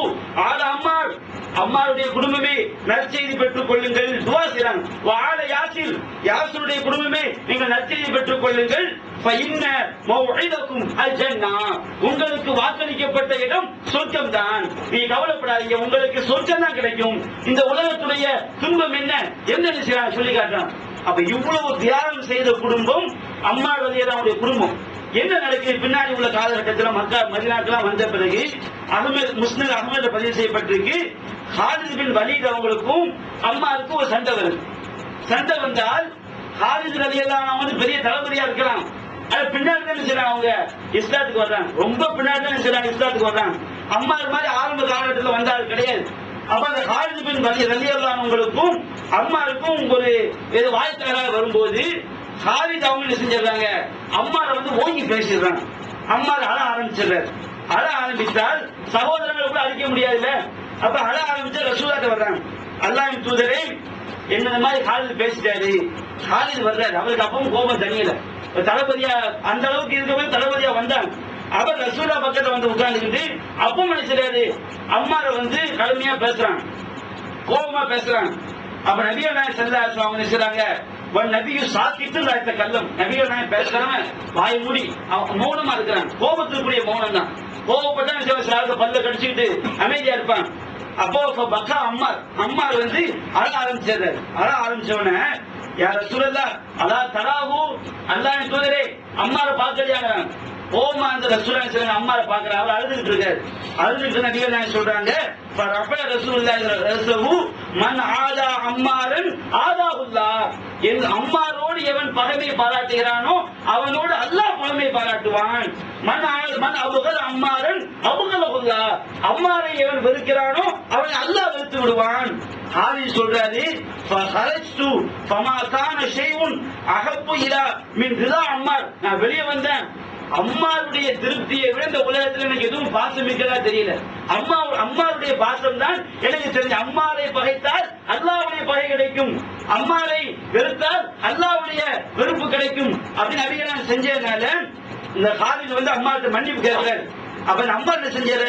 ஆல அம்மார், அம்மாருடைய குடும்பமே நற்செய்தி பெற்றுக் கொள்ளுங்கள், துவா செய்றாங்க. வாழ யாசிர், யாசிருடைய குடும்பமே நீங்கள் நற்செய்தி பெற்றுக் கொள்ளுங்கள். ஃபஇன்ன மௌஇதக்கும் அல் ஜன்னா, உங்களுக்கு வாக்களிக்கப்பட்ட இடம் சொர்க்கம் தான், நீ கவலைப்படாதீங்க, உங்களுக்கு சொர்க்கம் தான் கிடைக்கும். இந்த உலகத்துடைய துன்பம் என்ன சொல்லி காட்டுறான். அப்ப இவ்வளவு தியாகம் செய்த குடும்பம் அம்மா ரலியல்லாஹு குடும்பம். என்ன நடக்குது பின்னாடி உள்ள காலகட்டத்தில்? மக்கா மதீனாக்கெல்லாம் வந்த பிறகு முஸ்னத் அஹ்மத்ல பதிவு செய்யப்பட்டிருக்கு, ஹாலித் பின் வலீத் அவங்களுக்கும் அம்மாவுக்கும் ஒரு சண்டை வருது. சண்டை வந்தால் ஹாலித் ரலியல்லாஹு அன்ஹு வந்து பெரிய தளபதியா இருக்கலாம், அது பின்னாடி தான் செய்றாங்க, அவங்க இஸ்லாத்துக்கு வர்றாங்க, ரொம்ப பின்னாடி தான் செய்றாங்க, இஸ்லாத்துக்கு வர்றாங்க. அம்மா மாதிரி ஆரம்ப காலகட்டத்தில் வந்தால் கிடையாது. அப்ப அந்த ஹாலித் பின் வலீத் ரலியல்லாஹு அன்ஹுவுக்கும் அம்மாவுக்கும் ஒரு வாய்த்தகராறு வரும்போது ஹாலித் அவங்க என்ன செஞ்சிடறாங்க, அம்மாரை வந்து ஓங்கி பேசிடுறாங்க. அம்மாரை அழ ஆரம்பிச்சிடுறாரு. அழ ஆரம்பித்தால் சகோதரங்களை கூட அழிக்க முடியாதுல்ல. அப்ப அழ ஆரம்பிச்சா ரசூலுல்லாஹ் வர்றாங்க, அல்லாஹ்வின் தூதரே என்ன மாதிரி ஹாலித் பேசிட்டாரு. ஹாலித் வர்றாரு, அவருக்கு அப்பவும் கோபம் தனியல, தளபதியா அந்த அளவுக்கு இருக்கவே தளபதியா வந்தாங்க. அவர் ரசூலுல்லாஹ் பக்கத்துல வந்து உட்கார்ந்துக்கிட்டு அப்ப நினைச்சாரு, அம்மாரை வந்து கடுமையா பேசுறாங்க, கோபமா பேசுறாங்க. அப்ப நபிகள் நாயகம் ஸல்லல்லாஹு அலைஹி வஸல்லம் அவங்க நினைச்சாங்க, நபியு சாக்கிட்டு இந்த கல்லம் நபிகள் நாயகம் பேசுறாங்க, வாய் மூடி மௌனமா இருக்கிறாங்க. கோபத்திற்குரிய மௌனம் தான். கோபப்பட்டா சில பல்ல கடிச்சுக்கிட்டு அமைதியா இருப்பாங்க. அப்போ பக்கா அம்மார் வந்து அழ ஆரம்பிச்சாரு. அழ ஆரம்பிச்சவன யார சூழல்லா அலா தராகு அல்லாஹ்வின் தூதரே அம்மாரை பார்க்கலையாங்க. ஓமா அந்த ரசூலுல்லாஹி அம்மாரை பார்க்கறாரு. அவர் அழுதுகிட்டு இருக்காரு. அழுதுகிட்டு நபிகள் நாயகம் சொல்றாங்க, ஃபரஃப ரசூலுல்லாஹி ரஸூலுஹு மன் ஆதா அம்மாரன் ஆதாஹுல்லாஹ். என் அம்மாரோடு எவன் பகைமை பாராட்டுகிறானோ அவனோடு அல்லாஹ் பகைமை பாராட்டுவான். மன் அபுகல் அம்மாரன் அபுகலஹுல்லாஹ். அம்மாரை எவன் வெறுக்கிறானோ அவனை அல்லாஹ் வெறுத்து விடுவான். ஆதி சொல்றாரு, ஃபஹரஜ்து ஃபமா கான ஷைஉன் அஹப்பு இலா மின் ரிதா அம்மார். நான் வெளியே வந்தேன், அம்மாவுடைய திருப்தியை விட இந்த உலகத்தில் எனக்கு எதுவும் பாசம் மிக்கதா தெரியல. அம்மாவுடைய பாசம் தான் எனக்கு தெரிஞ்ச. அம்மாரை பகைத்தால் அல்லாஹ்வுடைய பகை கிடைக்கும், அம்மாரை வெறுத்தால் அல்லாஹ்வுடைய வெறுப்பு கிடைக்கும் அப்படின்னு நபிகள் நான் செஞ்சதுனால இந்த காதில் வந்து அம்மாட்ட மன்னிப்பு கேட்கிறார். அப்ப அம்மா என்ன செஞ்சாரு,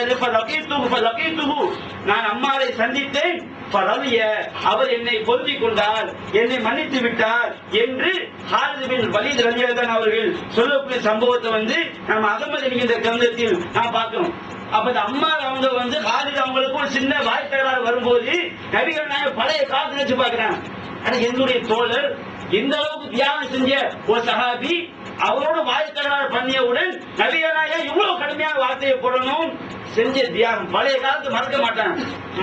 நான் அம்மாரை சந்தித்தேன், அவர் என்னை பொருந்திக் கொண்டார், என்னை மன்னித்து விட்டார் என்று ஹாலித் பின் வலீத் ரலியல்லாஹு அன்ஹு அவர்கள் சொல்லக்கூடிய சம்பவத்தை வந்து நம்ம அகமது என்கின்ற கிரந்தத்தில் நாம் பார்க்கிறோம். அப்ப இந்த அம்மா அவங்க வந்து ஹாலித் அவங்களுக்கு ஒரு சின்ன வாய் தகராறு வரும்போது நபிகள் நாயகம் பழைய காலத்தை நினைச்சு பார்க்கிறாங்க. என்னுடைய தோழர் இந்த அளவுக்கு தியாகம் செஞ்ச ஒரு சஹாபி அவரோட வாய் தகராறு பண்ணியவுடன் நபிகள் நாயகம் இவ்வளவு கடுமையான வார்த்தையை போடணும். செஞ்ச தியாகம் பழைய காலத்தை மறக்க மாட்டாங்க.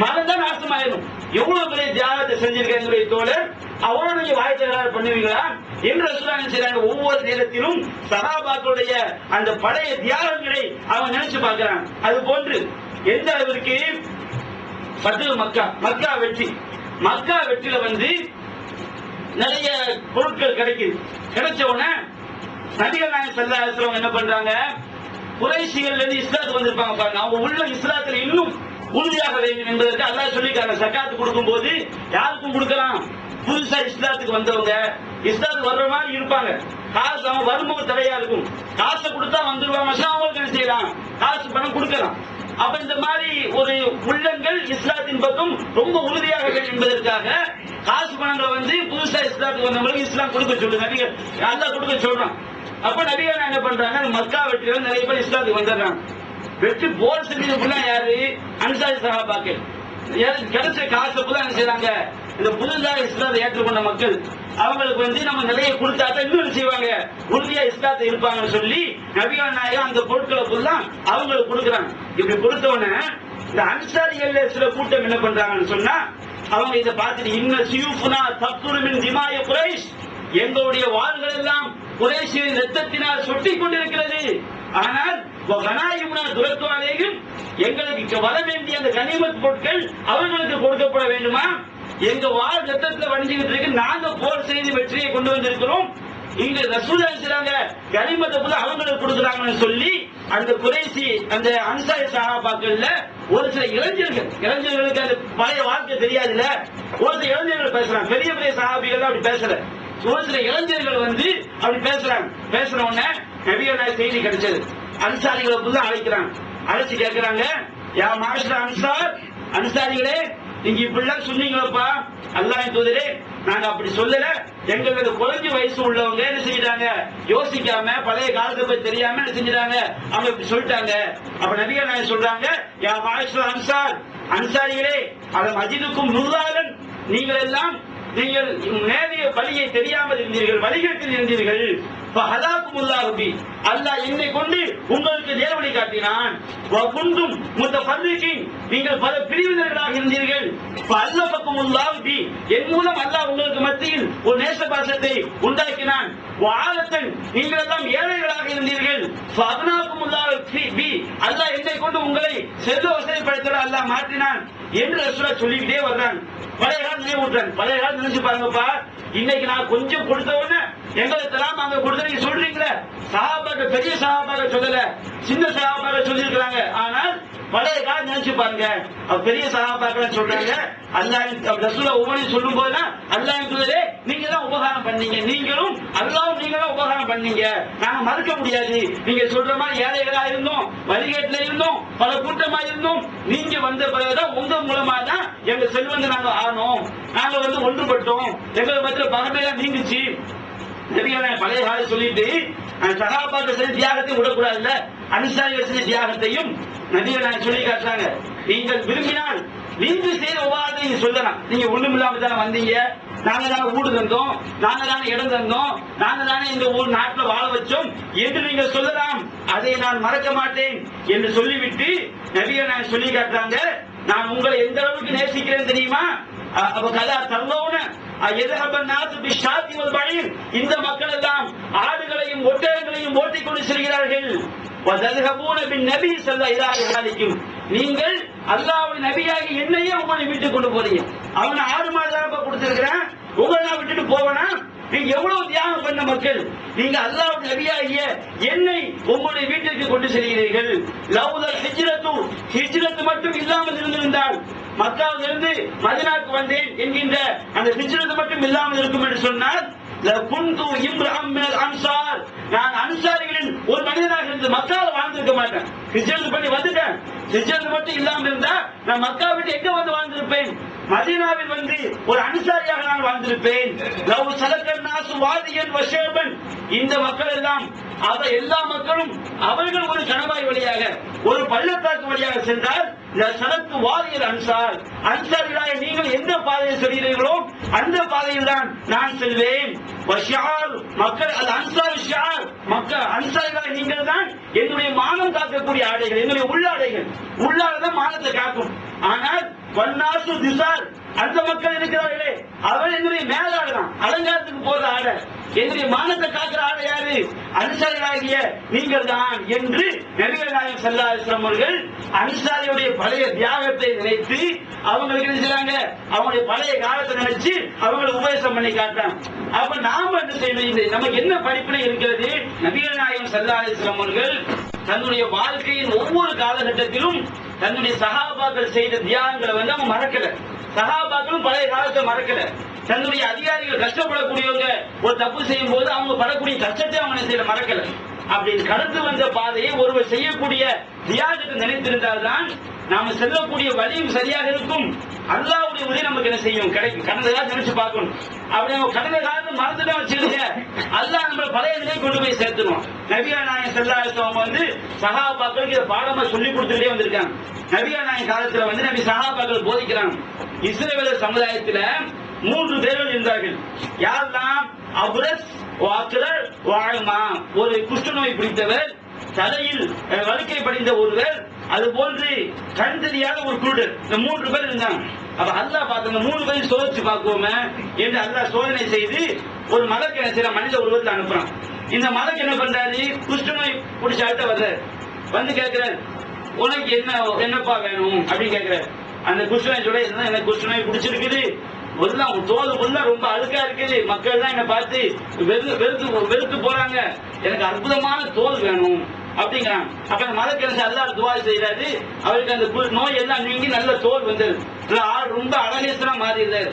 மறந்தா நாசமாயிடும். எவ்வளவு பெரிய தியாகத்தை செஞ்சிருக்க என்னுடைய தோழர், அவரோட நீங்க வாய் தகராறு பண்ணுவீங்களா என்று ரசூலுல்லாஹி செய்றாங்க. ஒவ்வொரு நேரத்திலும் சஹாபாக்களுடைய அந்த பழைய தியாகங்களை அவங்க நினைச்சு பார்க்கிறாங்க. அது போன்று எந்த அளவிற்கு ஃபத்ஹு மக்கா வெற்றி, மக்கா வெற்றில வந்து நிறைய பொருட்கள் கிடைச்ச உடனே நபிகள் நாயகம் ஸல்லல்லாஹு அலைஹி வஸல்லம் என்ன பண்றாங்க, குறைஷிகள் இருந்து இஸ்லாத்துக்கு வந்திருப்பாங்க பாருங்க, அவங்க உள்ள இஸ்லாத்துல இன்னும் உறுதியாக வேண்டும் என்பதற்கு அல்லாஹ் சொல்லிருக்காங்க. சக்காத்து கொடுக்கும் போது யாருக்கும் கொடுக்கலாம், புதுசா இஸ்லாத்துக்கு வந்தவங்க இஸ்லாத்துக்கு வர்ற மாதிரி இருப்பாங்க, காசு அவங்க வரும்போது தடையா இருக்கும், காசை கொடுத்தா வந்துருவாங்க, அவங்களுக்கு என்ன செய்யலாம், காசு பணம் கொடுக்கலாம். அப்ப இந்த மாதிரி ஒரு உள்ளங்கள் இஸ்லாத்தின் பக்கம் ரொம்ப உறுதியாக வேண்டும் என்பதற்காக காசு பணங்களை வந்து புதுசா இஸ்லாத்துக்கு வந்தவங்களுக்கு இஸ்லாம் கொடுக்க சொல்லுங்க, நபிகள் அல்லாஹ் கொடுக்க சொல்றான். அப்ப நபிகள் என்ன பண்றாங்க, மக்கா வெற்றியில நிறைய பேர் இஸ்லாத்துக்கு வந்துடுறாங்க. வெற்றி போர் செஞ்சது யாரு, அன்சாரி சஹாபாக்கள். கிடைச்ச காசு புள்ள என்ன செய்யறாங்க, இந்த புதுதாக இஸ்லாத்தை ஏற்றுக்கொண்ட மக்கள் அவங்களுக்கு வந்து நம்ம நிறைய கொடுத்தாதான் இன்னும் செய்வாங்க, உறுதியா இஸ்லாத்தை இருப்பாங்கன்னு சொல்லி நபிகள் நாயகம் அந்த பொருட்களை புல்லா அவங்களுக்கு கொடுக்குறாங்க. இப்படி கொடுத்தவன இந்த அன்சாரிகள்ல சில கூட்டம் என்ன பண்றாங்கன்னு சொன்னா, அவங்க இதை பார்த்துட்டு இன்ன சியூஃபுனா தப்துருமின் திமாய குறைஷ், எங்களுடைய வாள்கள் எல்லாம் குறைஷின் ரத்தத்தினால் சொட்டி கொண்டிருக்கிறது, ஆனால் துரத்துவாலேயும் எங்களுக்கு வர வேண்டிய அந்த கனிமத் பொருட்கள் அவர்களுக்கு கொடுக்கப்பட வேண்டுமா, எங்க வாழ் ரத்தத்துல வடிஞ்சுக்கிட்டு இருக்கு, நாங்க போர் செய்து வெற்றியை கொண்டு வந்திருக்கிறோம், இங்க ரசூலுல்லாஹி செய்றாங்க கனிமத்தை போல அவங்களுக்கு கொடுக்குறாங்கன்னு சொல்லி அந்த குறைஷி அந்த அன்சாரி சஹாபாக்கள்ல ஒரு சில இளைஞர்களுக்கு அந்த பழைய வாழ்க்கை தெரியாதுல்ல, ஒரு சில இளைஞர்கள் பேசுறாங்க, பெரிய பெரிய சஹாபிகள் அப்படி பேசல, ஒரு சில இளைஞர்கள் வந்து அப்படி பேசுற உடனே நபிகள் நாயகம் செய்தி கிடைச்சது. அன்சாரிகளை புள்ள அழைக்கிறாங்க, அழைச்சு கேட்கிறாங்க, யா மாஷர அன்சார், அன்சாரிகளே நீங்க இப்படிலாம் சொன்னீங்களப்பா, அல்லாஹ்வின் தூதரே நாங்க அப்படி சொல்லல, எங்களுக்கு குறைஞ்ச வயசு உள்ளவங்க என்ன செஞ்சிட்டாங்க, யோசிக்காம பழைய காலத்தை பத்தி தெரியாம என்ன செஞ்சிட்டாங்க, அவங்க இப்படி சொல்லிட்டாங்க. அப்ப நபிகள் நாயகம் சொல்றாங்க, யா மாஷர அன்சார், அன்சாரிகளே அதை மஜிதுக்கும் நுல்லாலன், நீங்கள் எல்லாம் நீங்கள் நேரிய வழியை தெரியாமல் இருந்தீர்கள், வழிகேட்டில் இருந்தீர்கள், அல்லாஹ் என்னை கொண்டு உங்களுக்கு நேர்வழி காட்டினான், நீங்கள் பல பிரிவினர்களாக இருந்தீர்கள், என் மூலம் அல்லாஹ் உங்களுக்கு மத்தியில் ஒரு நேச பாசத்தை உண்டாக்கினான், நீங்கள் எல்லாம் ஏழைகளாக இருந்தீர்கள், அல்லாஹ் என்னை கொண்டு உங்களை செல்வ வசதிப்படுத்த அல்லாஹ் மாற்றினான் என்று ரசூலுல்லாஹ் சொல்லிக்கிட்டே வர்றாங்க. பழைய காலம் நினைவுறாங்க, பழைய காலம் நினைச்சு பாருங்கப்பா, இன்னைக்கு நான் கொஞ்சம் கொடுத்த உடனே எங்களுக்கு எல்லாம் அங்க கொடுத்து நீங்க சொல்றீங்களே, சஹாபாக்கள் பெரிய சஹாபாக்கள் சொல்லல, சின்ன சஹாபாக்கள் சொல்லியிருக்கிறாங்க, ஆனால் பழைய காலம் நினைச்சு பாருங்க, பெரிய சஹாபாக்கள் சொல்றாங்க, அல்லாஹ்வின் ரசூலுல்லாஹ் ஒவ்வொன்றையும் சொல்லும் போது அல்லாஹ்வின் தூதரே நீங்க தான் உபகாரம் பண்ணீங்க, நீங்களும் அல்லாஹ்வும் நீங்க தான் உபகாரம் பண்ணீங்க, நாங்க மறுக்க முடியாது, நீங்க சொல்ற மாதிரி ஏழைகளா இருந்தோம், வழிகேட்டில இருந்தோம், பல கூட்டமா இருந்தோம், நீங்க வந்த பிறகுதான் உங்க மூலமா தான் எங்க செல்வங்க நாங்க ஆனோம், நாங்க வந்து ஒன்றுபட்டோம், எங்களை மத்திய பகமையெல்லாம் நீங்குச்சு. பழைய காலம் சொல்லிட்டு சகாபாக்கள் செஞ்ச தியாகத்தையும் விடக்கூடாதுல்ல, அன்சாரிகள் செஞ்ச தியாகத்தையும் நபிகள் சொல்லி காட்டுறாங்க. நீங்கள் விரும்பினால் நீங்க செய்த உபாதை நீங்க சொல்லலாம். நீங்க ஒண்ணும் இல்லாம தானே வந்தீங்க, நாங்க தானே வீடு தந்தோம், நாங்க தானே இடம் தந்தோம், நாங்க தானே இந்த ஊர் நாட்டில் வாழ வச்சோம் என்று நீங்க சொல்லலாம். அதை நான் மறக்க மாட்டேன் என்று சொல்லிவிட்டு நபிகள் சொல்லி காட்டுறாங்க. நான் உங்களை எந்த அளவுக்கு நேசிக்கிறேன் தெரியுமா? அப்ப கதா தர்லோன இந்த மக்கள் எல்லாம் ஆடுகளையும் ஒட்டகங்களையும் ஓட்டிக்கொண்டு செல்கிறார்கள். நீங்கள் அல்லாஹ்வுடைய நபியாகி என்னையே உங்களை வீட்டுக்கு கொண்டு போறீங்க. அவனை 6 மாதம் கொடுத்திருக்கிறேன், உங்களை நான் விட்டுட்டு போவனா? நீங்க எவ்வளவு தியாகம் பண்ண மக்கள், நீங்க அல்லாஹ்வுடைய நபியாகிய என்னை உங்களுடைய வீட்டிற்கு கொண்டு செல்கிறீர்கள். லவ்தல் ஹிஜ்ரத்து மட்டும் இல்லாமல் இருந்திருந்தால், மக்காவிலிருந்து மதீனாவுக்கு வந்தேன் என்கின்ற அந்த ஹிஜ்ரத்து மட்டும் இல்லாமல் இருக்கும் என்று சொன்னால், நான் அன்சாரிகளின் ஒரு மனிதனாக இருந்து மக்காவில் வாழ்ந்திருக்க மாட்டேன். ஹிஜ்ரத் பண்ணி வந்துட்டேன், ஹிஜ்ரத் மட்டும் இல்லாமல் இருந்தா நான் மக்கா விட்டு எங்க வந்து வாழ்ந்திருப்பேன்? மதீனாவில் வந்து ஒரு அன்சாரியாக நான் வாழ்ந்திருப்பேன். இந்த மக்கள் எல்லாம் எல்லா மக்களும் அவர்கள் ஒரு கணவாய் வழியாக ஒரு பள்ளத்தாக்கு வழியாக சென்றால் சரக்கு வாரியர் அன்சாரிகளாக நீங்கள் எந்த பாதையை செல்கிறீர்களோ அந்த பாதையில் தான் நான் செல்வேன். மக்கள் அது அன்சார் மக்கள் அன்சாரிகளாக நீங்கள் தான் என்னுடைய மானம் காக்கக்கூடிய ஆடைகள், என்னுடைய உள்ளாடைகள் மானத்தை காக்கும். ஆனால் வன்னாசு திசார் அந்த மக்கள் இருக்கிறார்களே அவன் என்னுடைய மேலாடு தான், அலங்காரத்துக்கு போற ஆடை, என்னுடைய மானத்தை காக்கிற ஆடை யாரு? அன்சாரிகளாகிய நீங்கள் தான் என்று நபிகள் நாயகம் ஸல்லல்லாஹு அலைஹி வஸல்லம் அவர்கள் அன்சாரியுடைய பழைய தியாகத்தை நினைத்து அவங்களுக்கு என்ன செய்றாங்க? அவங்களுடைய பழைய காலத்தை நினைச்சு அவங்களை உபதேசம் பண்ணி காட்டுறாங்க. அப்ப நாம என்ன செய்யணும்? நமக்கு என்ன படிப்பினை இருக்கிறது? நபிகள் நாயகம் ஸல்லல்லாஹு அலைஹி வஸல்லம் அவர்கள் தன்னுடைய வாழ்க்கையின் ஒவ்வொரு காலகட்டத்திலும் தன்னுடைய சகாபாக்கள் செய்த தியாகங்களை வந்து அவங்க மறக்கல. சகாபாக்களும் பழைய காலத்தை மறக்கல. தன்னுடைய அதிகாரிகள் கஷ்டப்படக்கூடியவங்க ஒரு தப்பு செய்யும் போது அவங்க படக்கூடிய கஷ்டத்தை அவங்க செய்ய மறக்கல. அப்படின்னு கடந்து வந்த பாதையை ஒருவர் செய்யக்கூடிய தியாகத்தை நினைத்திருந்தால்தான் நாம செல்லக்கூடிய வழியும் சரியாக இருக்கும். அல்லாஹ்வுடைய உதவி நமக்கு என்ன செய்யும்? கிடைக்கும். கடந்த காலத்தை நினைச்சு பார்க்கணும். அப்படி நம்ம கடந்த காலத்தை மறந்துதான் வச்சிருக்க அல்லாஹ் நம்ம பழைய நிலையை கொண்டு போய் சேர்த்துருவோம். நபிகள் நாயகம் ஸல்லல்லாஹு அலைஹி வஸல்லம் வந்து சஹாபாக்களுக்கு இதை பாடமா சொல்லி கொடுத்துட்டே வந்திருக்காங்க. நபிகள் நாயகம் காலத்துல வந்து நபி சஹாபாக்கள் போதிக்கிறாங்க. இஸ்ரவேல் சமுதாயத்துல 3 பேர்கள் இருந்தார்கள். யாரெல்லாம்? அபுரஸ், வாக்கரர், வாழமா. ஒரு குஷ்டநோய் பிடித்தவர், தலையில் வழுக்கை படிந்த ஒருவர், அது போன்று கண் தெரியாத ஒரு குருடர். இந்த 3 பேர் இருந்தாங்க. அப்ப அல்லாஹ் பார்த்து இந்த 3 பேரும் சோதிச்சு பார்ப்போமே என்று அல்லாஹ் சோதனை செய்து ஒரு மலக்கு என்ன செய்யற மனித உருவத்தில் அனுப்புறான். இந்த மலக்கு என்ன பண்றாரு? குஷ்டநோய் பிடிச்சாட்ட வர்றாரு. வந்து கேட்கிறார், உனக்கு என்னப்பா வேணும் அப்படின்னு கேட்கிறார். அந்த குஷ்டநோய் சொல்ல, எனக்கு குஷ்டநோய் பிடிச்சிருக்குது, தோல் ரொம்ப அழுக்கா இருக்குது, மக்கள் எல்லாம் என்ன பார்த்து வெறுத்து போறாங்க, எனக்கு அற்புதமான தோல் வேணும் அப்படிங்கிறாங்க. அப்ப அந்த மலக்கு அல்லாஹ் துஆ செய்யறாரு. அவருக்கு அந்த நோய் எல்லாம் நீங்கி நல்ல தோல் வந்தது, ரொம்ப அழகேசனா மாறிடுறாரு.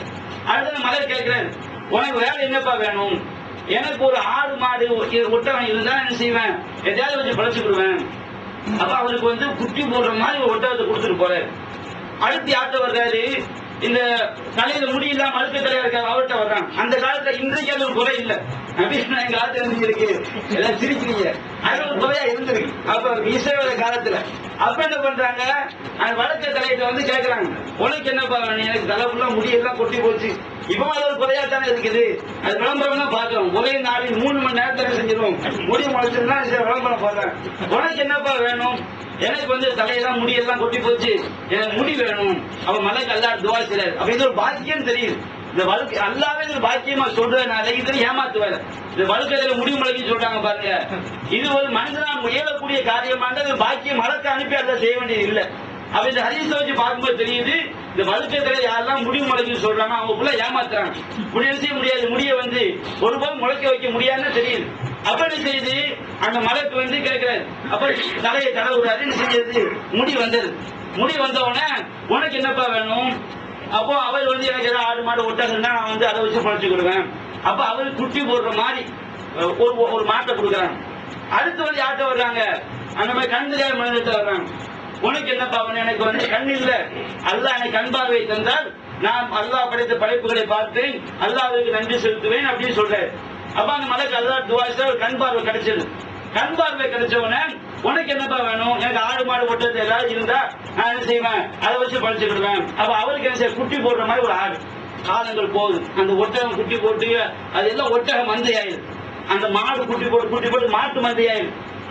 அடுத்த மலர் கேட்கிறாரு, உனக்கு வேற என்னப்பா வேணும்? எனக்கு ஒரு ஆடு மாடு ஒட்டகம் இருந்தா என்ன செய்வேன்? எதையாவது வச்சு பழச்சுக்கிடுவேன். அப்ப அவருக்கு வந்து குட்டி போடுற மாதிரி ஒரு ஒட்டகத்தை கொடுத்துட்டு போறாரு. அடுத்து யார்கிட்ட வர்றாரு? இந்த தலையில முடி இல்லாம அழுத்த தலையா இருக்காரு, அவர்கிட்ட வர்றாங்க. அந்த காலத்துல இன்றைக்கு அது ஒரு குறை இல்ல. நபிகள் எங்க காலத்துல இருந்துருக்கு, எல்லாம் சிரிக்கிறீங்க, அது ஒரு குறையா இருந்திருக்கு. அப்ப இஸ்ரவேல காலத்துல அப்ப என்ன பண்றாங்க? அந்த வழக்க தலையிட்ட வந்து கேட்கறாங்க, உனக்கு என்னப்பா வேணும்? எனக்கு தலை ஃபுல்லா முடியெல்லாம் கொட்டி போச்சு. இப்போ அது ஒரு குறையா தானே இருக்குது. அது விளம்பரம் தான் பாக்குறோம். ஒரே நாளில் 3 மணி நேரத்துல செஞ்சிடும், முடி முளைச்சிருந்தா விளம்பரம் போடுறேன். உனக்கு என்னப்பா வேணும்? எனக்கு வந்து தலையெல்லாம் முடியெல்லாம் கொட்டி போச்சு, எனக்கு முடி வேணும். அவன் மலைக்கு அல்லாஹ் துஆ செய்றாரு. அப்ப இது ஒரு பாக்கியம் தெரியுது. இந்த வழுக்கு அல்லாவே ஒரு பாக்கியமா சொல்றதுனால இதுல ஏமாத்துவாரு. இந்த வழுக்கத்துல முடி முளைக்கு சொல்றாங்க பாருங்க, இது ஒரு மனிதனா முயலக்கூடிய காரியமானது. பாக்கியம் மலக்க அனுப்பி அதை செய்ய வேண்டியது இல்லை. அப்ப இந்த ஹதீஸை வச்சு பார்க்கும்போது தெரியுது, இந்த வழுக்கத்துல யாரெல்லாம் முடி முளைக்கு சொல்றாங்க அவங்க ஏமாத்துறாங்க. முடிய செய்ய முடியாது, முடிய வந்து ஒருபோதும் முளைக்க வைக்க முடியாதுன்னு தெரியுது. அப்ப என்ன செய்யுது? அந்த மலைக்கு வந்து கேட்கிறாரு. அப்ப தலையை தடவுறாரு. என்ன செஞ்சது? முடி வந்தது. முடி வந்த உடனே உனக்கு என்னப்பா வேணும்? அப்போ அவர் வந்து எனக்கு ஏதாவது ஆடு மாடு ஒட்டகம்னா நான் வந்து அதை வச்சு பழச்சுக்கிடுவேன். அப்ப அவரு குட்டி போடுற மாதிரி ஒரு மாட்டை கொடுக்குறாங்க. அடுத்து வந்து யார்கிட்ட வர்றாங்க? அந்த மாதிரி கண் தெரியாத மனிதத்தை வர்றாங்க. உனக்கு என்னப்பா வேணும்? எனக்கு வந்து கண் இல்ல, அல்லாஹ் எனக்கு கண் பார்வை தந்தால் நான் அல்லாஹ் படைத்த படைப்புகளை பார்த்தேன், அல்லாஹ்வுக்கு நன்றி செலுத்துவேன் அப்படின்னு சொல்றாரு. அப்ப அந்த மலைக்கு அல்லாஹ் துஆ செய்து ஒரு கண் பார்வை கிடைச்சது. கண் பார்வை கிடைச்ச உடனே உனக்கு என்னப்பா வேணும், எனக்கு ஆடு மாடு ஒட்டது ஏதாவது இருந்தா நான் என்ன செய்வேன், அதை வச்சு பழிச்சுக்கிடுவேன். அப்ப அவருக்கு என்ன செய்ய, குட்டி போடுற மாதிரி ஒரு ஆடு. காலங்கள் போகுது, அந்த ஒட்டகம் குட்டி போட்டு அது எல்லாம் ஒட்டக மந்தையாயிரு. அந்த மாடு குட்டி போட்டு மாட்டு மந்தையாயிரு.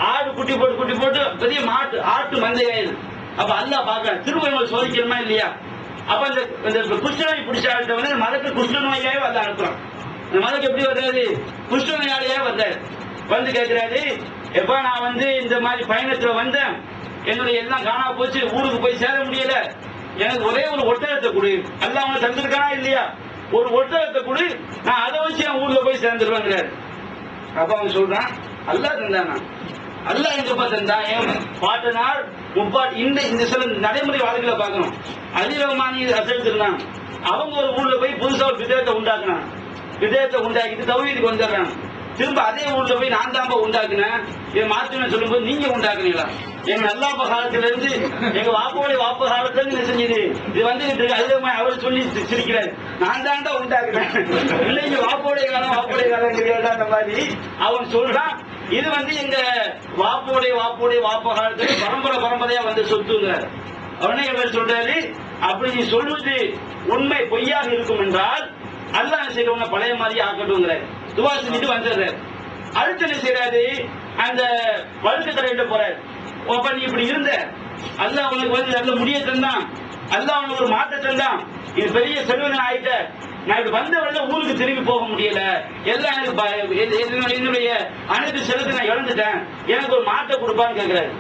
ஆடு குட்டி போட்டு பெரிய மாட்டு ஆட்டு மந்தையாயிரு. அப்ப அல்லாஹ் பார்க்க திரும்ப இவங்களை சோதிக்கணுமா இல்லையா? அப்ப இந்த குஷ்டநோய் பிடிச்ச ஆள்கிட்ட வந்து மலைக்கு குஷ்டநோயாவே வந்து அனுப்புறான். அந்த மலைக்கு எப்படி வர்றாரு, குஷ்டநோயாளியே வர்றாரு. வந்து கேட்கிறாரு, எப்ப நான் வந்து இந்த மாதிரி பயணத்துல வந்தேன், என்னுடைய எல்லாம் காணா போச்சு, ஊருக்கு போய் சேர முடியல, எனக்கு ஒரே ஒரு ஒட்டகத்தை கொடு. அல்லாஹ் அவனை தந்திருக்கானா இல்லையா? ஒரு ஒட்டகத்தை கொடு, நான் அதை வச்சு என் ஊர்ல போய் சேர்ந்துருவேங்கிறாரு. அப்ப அவன் சொல்றான், அல்லாஹ் தந்தானா? அல்லாஹ் எங்கப்பா தந்தா? என் பாட்டனார் முப்பாட்டு இந்த சில நடைமுறை வாழ்க்கையில பார்க்கணும். அதிரமானி அசல் இருந்தான், அவங்க ஒரு ஊர்ல போய் புதுசா ஒரு விதத்தை உண்டாக்குனான். விதத்தை உண்டாக்கிட்டு தௌஹீதுக்கு வந்துடுறான். திரும்ப அதே ஊர்ல போய் நான் தான்பா உண்டாக்குனேன், என் மாத்தின சொல்லும்போது நீங்க உண்டாக்குனீங்களா? எங்க அல்லாஹ் காலத்துல இருந்து எங்க வாப்ப காலத்துல இருந்து என்ன செஞ்சது இது வந்துகிட்டு இருக்கு. அதுல அவர் சொல்லி சிரிக்கிறார், நான் தான்டா உண்டாக்குறேன், இல்லைங்க வாப்போடைய காலம் கிடையாது. அந்த மாதிரி அவன் சொல்றான், இது வந்து எங்க வாப்ப காலத்துல பரம்பரையா வந்து சொத்துங்கிறார். அவனே இவர் சொல்றாரு, அப்படி நீ சொல்வது உண்மை பொய்யாக இருக்கும் என்றால் அல்லாஹ் செய்யறவங்க பழைய மாதிரி ஆக்கட்டும்ங்கிறார். துவா செஞ்சுட்டு வந்துடுறாரு. அடுத்து என்ன செய்யறாரு, அந்த வழுக்கு தலையிட்ட போறாரு. அப்ப நீ இப்படி இருந்த, அல்லாஹ் உனக்கு வந்து நல்ல முடிய தந்தான், அல்லாஹ் உனக்கு ஒரு மாற்ற தந்தான், இது பெரிய செல்வன் ஆயிட்ட, நான் இப்படி வந்த வழியில ஊருக்கு திரும்பி போக முடியல, எல்லாம் எனக்கு என்னுடைய அனைத்து செல்வத்தை நான் இழந்துட்டேன், எனக்கு ஒரு மாற்ற கொடுப்பான்னு கேட்கிறாரு.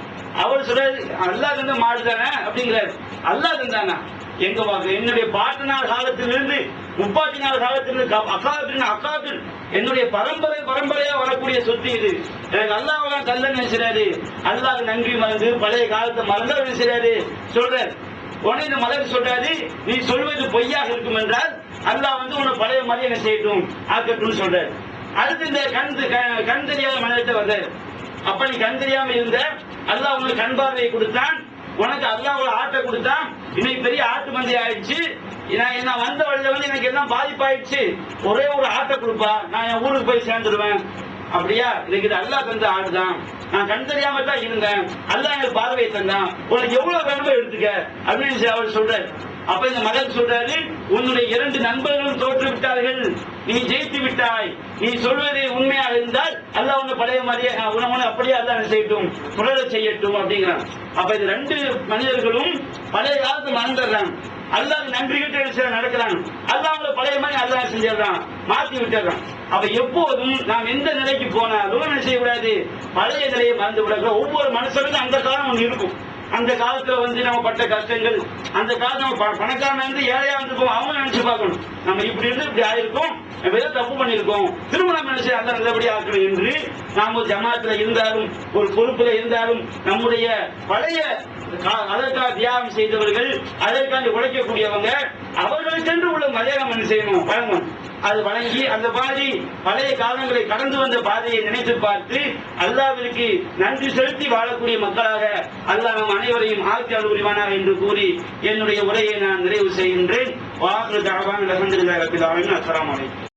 அவர் சொல்றாரு, அல்லாஹ் தந்த மாடு தானே அப்படிங்கிறாரு. அல்லாஹ் தந்தானா? எங்க பார்க்க என்னுடைய பாட்டனார் காலத்திலிருந்து 34 காலத்திலிருந்து அக்காபின் என்னுடைய பரம்பரையா வரக்கூடிய சொத்து இது. எனக்கு அல்லாஹ் கல்லன் நினைச்சாரு. அல்லாஹ் நன்றி மறந்து பழைய காலத்தை மறந்து நினைச்சாரு சொல்றாரு. உடனே இந்த மலர் சொல்றாரு, நீ சொல்வது பொய்யாக இருக்கும் என்றால் அல்லாஹ் வந்து உன்னை பழைய மாதிரி என்ன செய்யட்டும் ஆக்கட்டும் சொல்றாரு. அடுத்து இந்த கண் தெரியாத மனிதத்தை வந்தாரு. அப்ப நீ கண் தெரியாம இருந்த, அல்லாஹ் உனக்கு கண் பார்வையை கொடுத்தான், உனக்கு அல்லாஹ் ஒரு ஆட்டை கொடுத்தான், இன்னைக்கு பெரிய ஆட்டு மந்தை ஆயிடுச்சு, நான் வந்த வழியில வந்து எனக்கு எல்லாம் பாதிப்பாயிடுச்சு, ஒரே ஒரு ஆட்டை கொடுப்பா, நான் என் ஊருக்கு போய் சேர்ந்துருவேன். அப்படியா? இதுக்கு இது அல்லாஹ் தந்த ஆடுதான், நான் கண் தெரியாம தான் இருந்தேன், அல்லாஹ் எனக்கு பார்வையை தந்தான், உனக்கு எவ்வளவு வேணுமோ எடுத்துக்க அப்படின்னு அவர் சொல்றாரு. அப்ப இந்த மலர் சொல்றாரு, உன்னுடைய 2 நண்பர்களும் தோற்று விட்டார்கள், நீ ஜெயித்து விட்டாய், நீ சொல்வது உண்மையாக இருந்தால் அல்லாஹ் உன்னை பழைய மாதிரியே உணவு அப்படியே அல்லாஹ் செய்யட்டும், புரள செய்யட்டும் அப்படிங்கிறான். அப்ப இது 2 மனிதர்களும் பழைய காலத்து மறந்துடுறாங்க, அல்லாஹ் நன்றி கிட்ட நடக்கிறாங்க, அல்லாஹ் பழைய மாதிரி அல்லாஹ் செஞ்சிடறான், மாற்றி விட்டுறான். அப்ப எப்போதும் நாம் எந்த நிலைக்கு போனாலும் என்ன செய்யக்கூடாது, பழைய நிலையை மறந்து விடக்கூடாது. ஒவ்வொரு மனுஷனுக்கும் அந்த காலம் ஒன்று இருக்கும். அந்த காலத்துல வந்து நம்ம பட்ட கஷ்டங்கள், அந்த காலத்துல நம்ம பணக்காரன் இருந்து ஏழையா வந்துருக்கோம், அவங்க நினைச்சு பார்க்கணும், நம்ம இப்படி இருந்து இப்படி ஆயிருக்கோம், நம்ம ஏதோ தப்பு பண்ணிருக்கோம், திரும்ப நம்ம நினைச்சு அந்த நல்லபடியா ஆக்கணும் என்று நாம் ஒரு ஜமாத்துல இருந்தாலும் ஒரு பொறுப்புல இருந்தாலும் நம்முடைய பழைய அதற்காக தியாகம் செய்தவர்கள், அதற்காண்டி உழைக்கக்கூடியவங்க, அவர்களுக்கென்று உள்ள மரியாதை என்ன செய்யணும், வழங்கணும். அது வழங்கி அந்த மாதிரி பழைய காலங்களை கடந்து வந்த பாதையை நினைத்து பார்த்து அல்லாஹ்விற்கு நன்றி செலுத்தி வாழக்கூடிய மக்களாக அல்லாஹ் நம் அனைவரையும் ஆக்கி அருள்வானாக என்று கூறி என்னுடைய உரையை நான் நிறைவு செய்கின்றேன். வாஹிரு தஅவானா அல்ஹம்துலில்லாஹி ரப்பில் ஆலமீன். அஸ்ஸலாமு அலைக்கும்.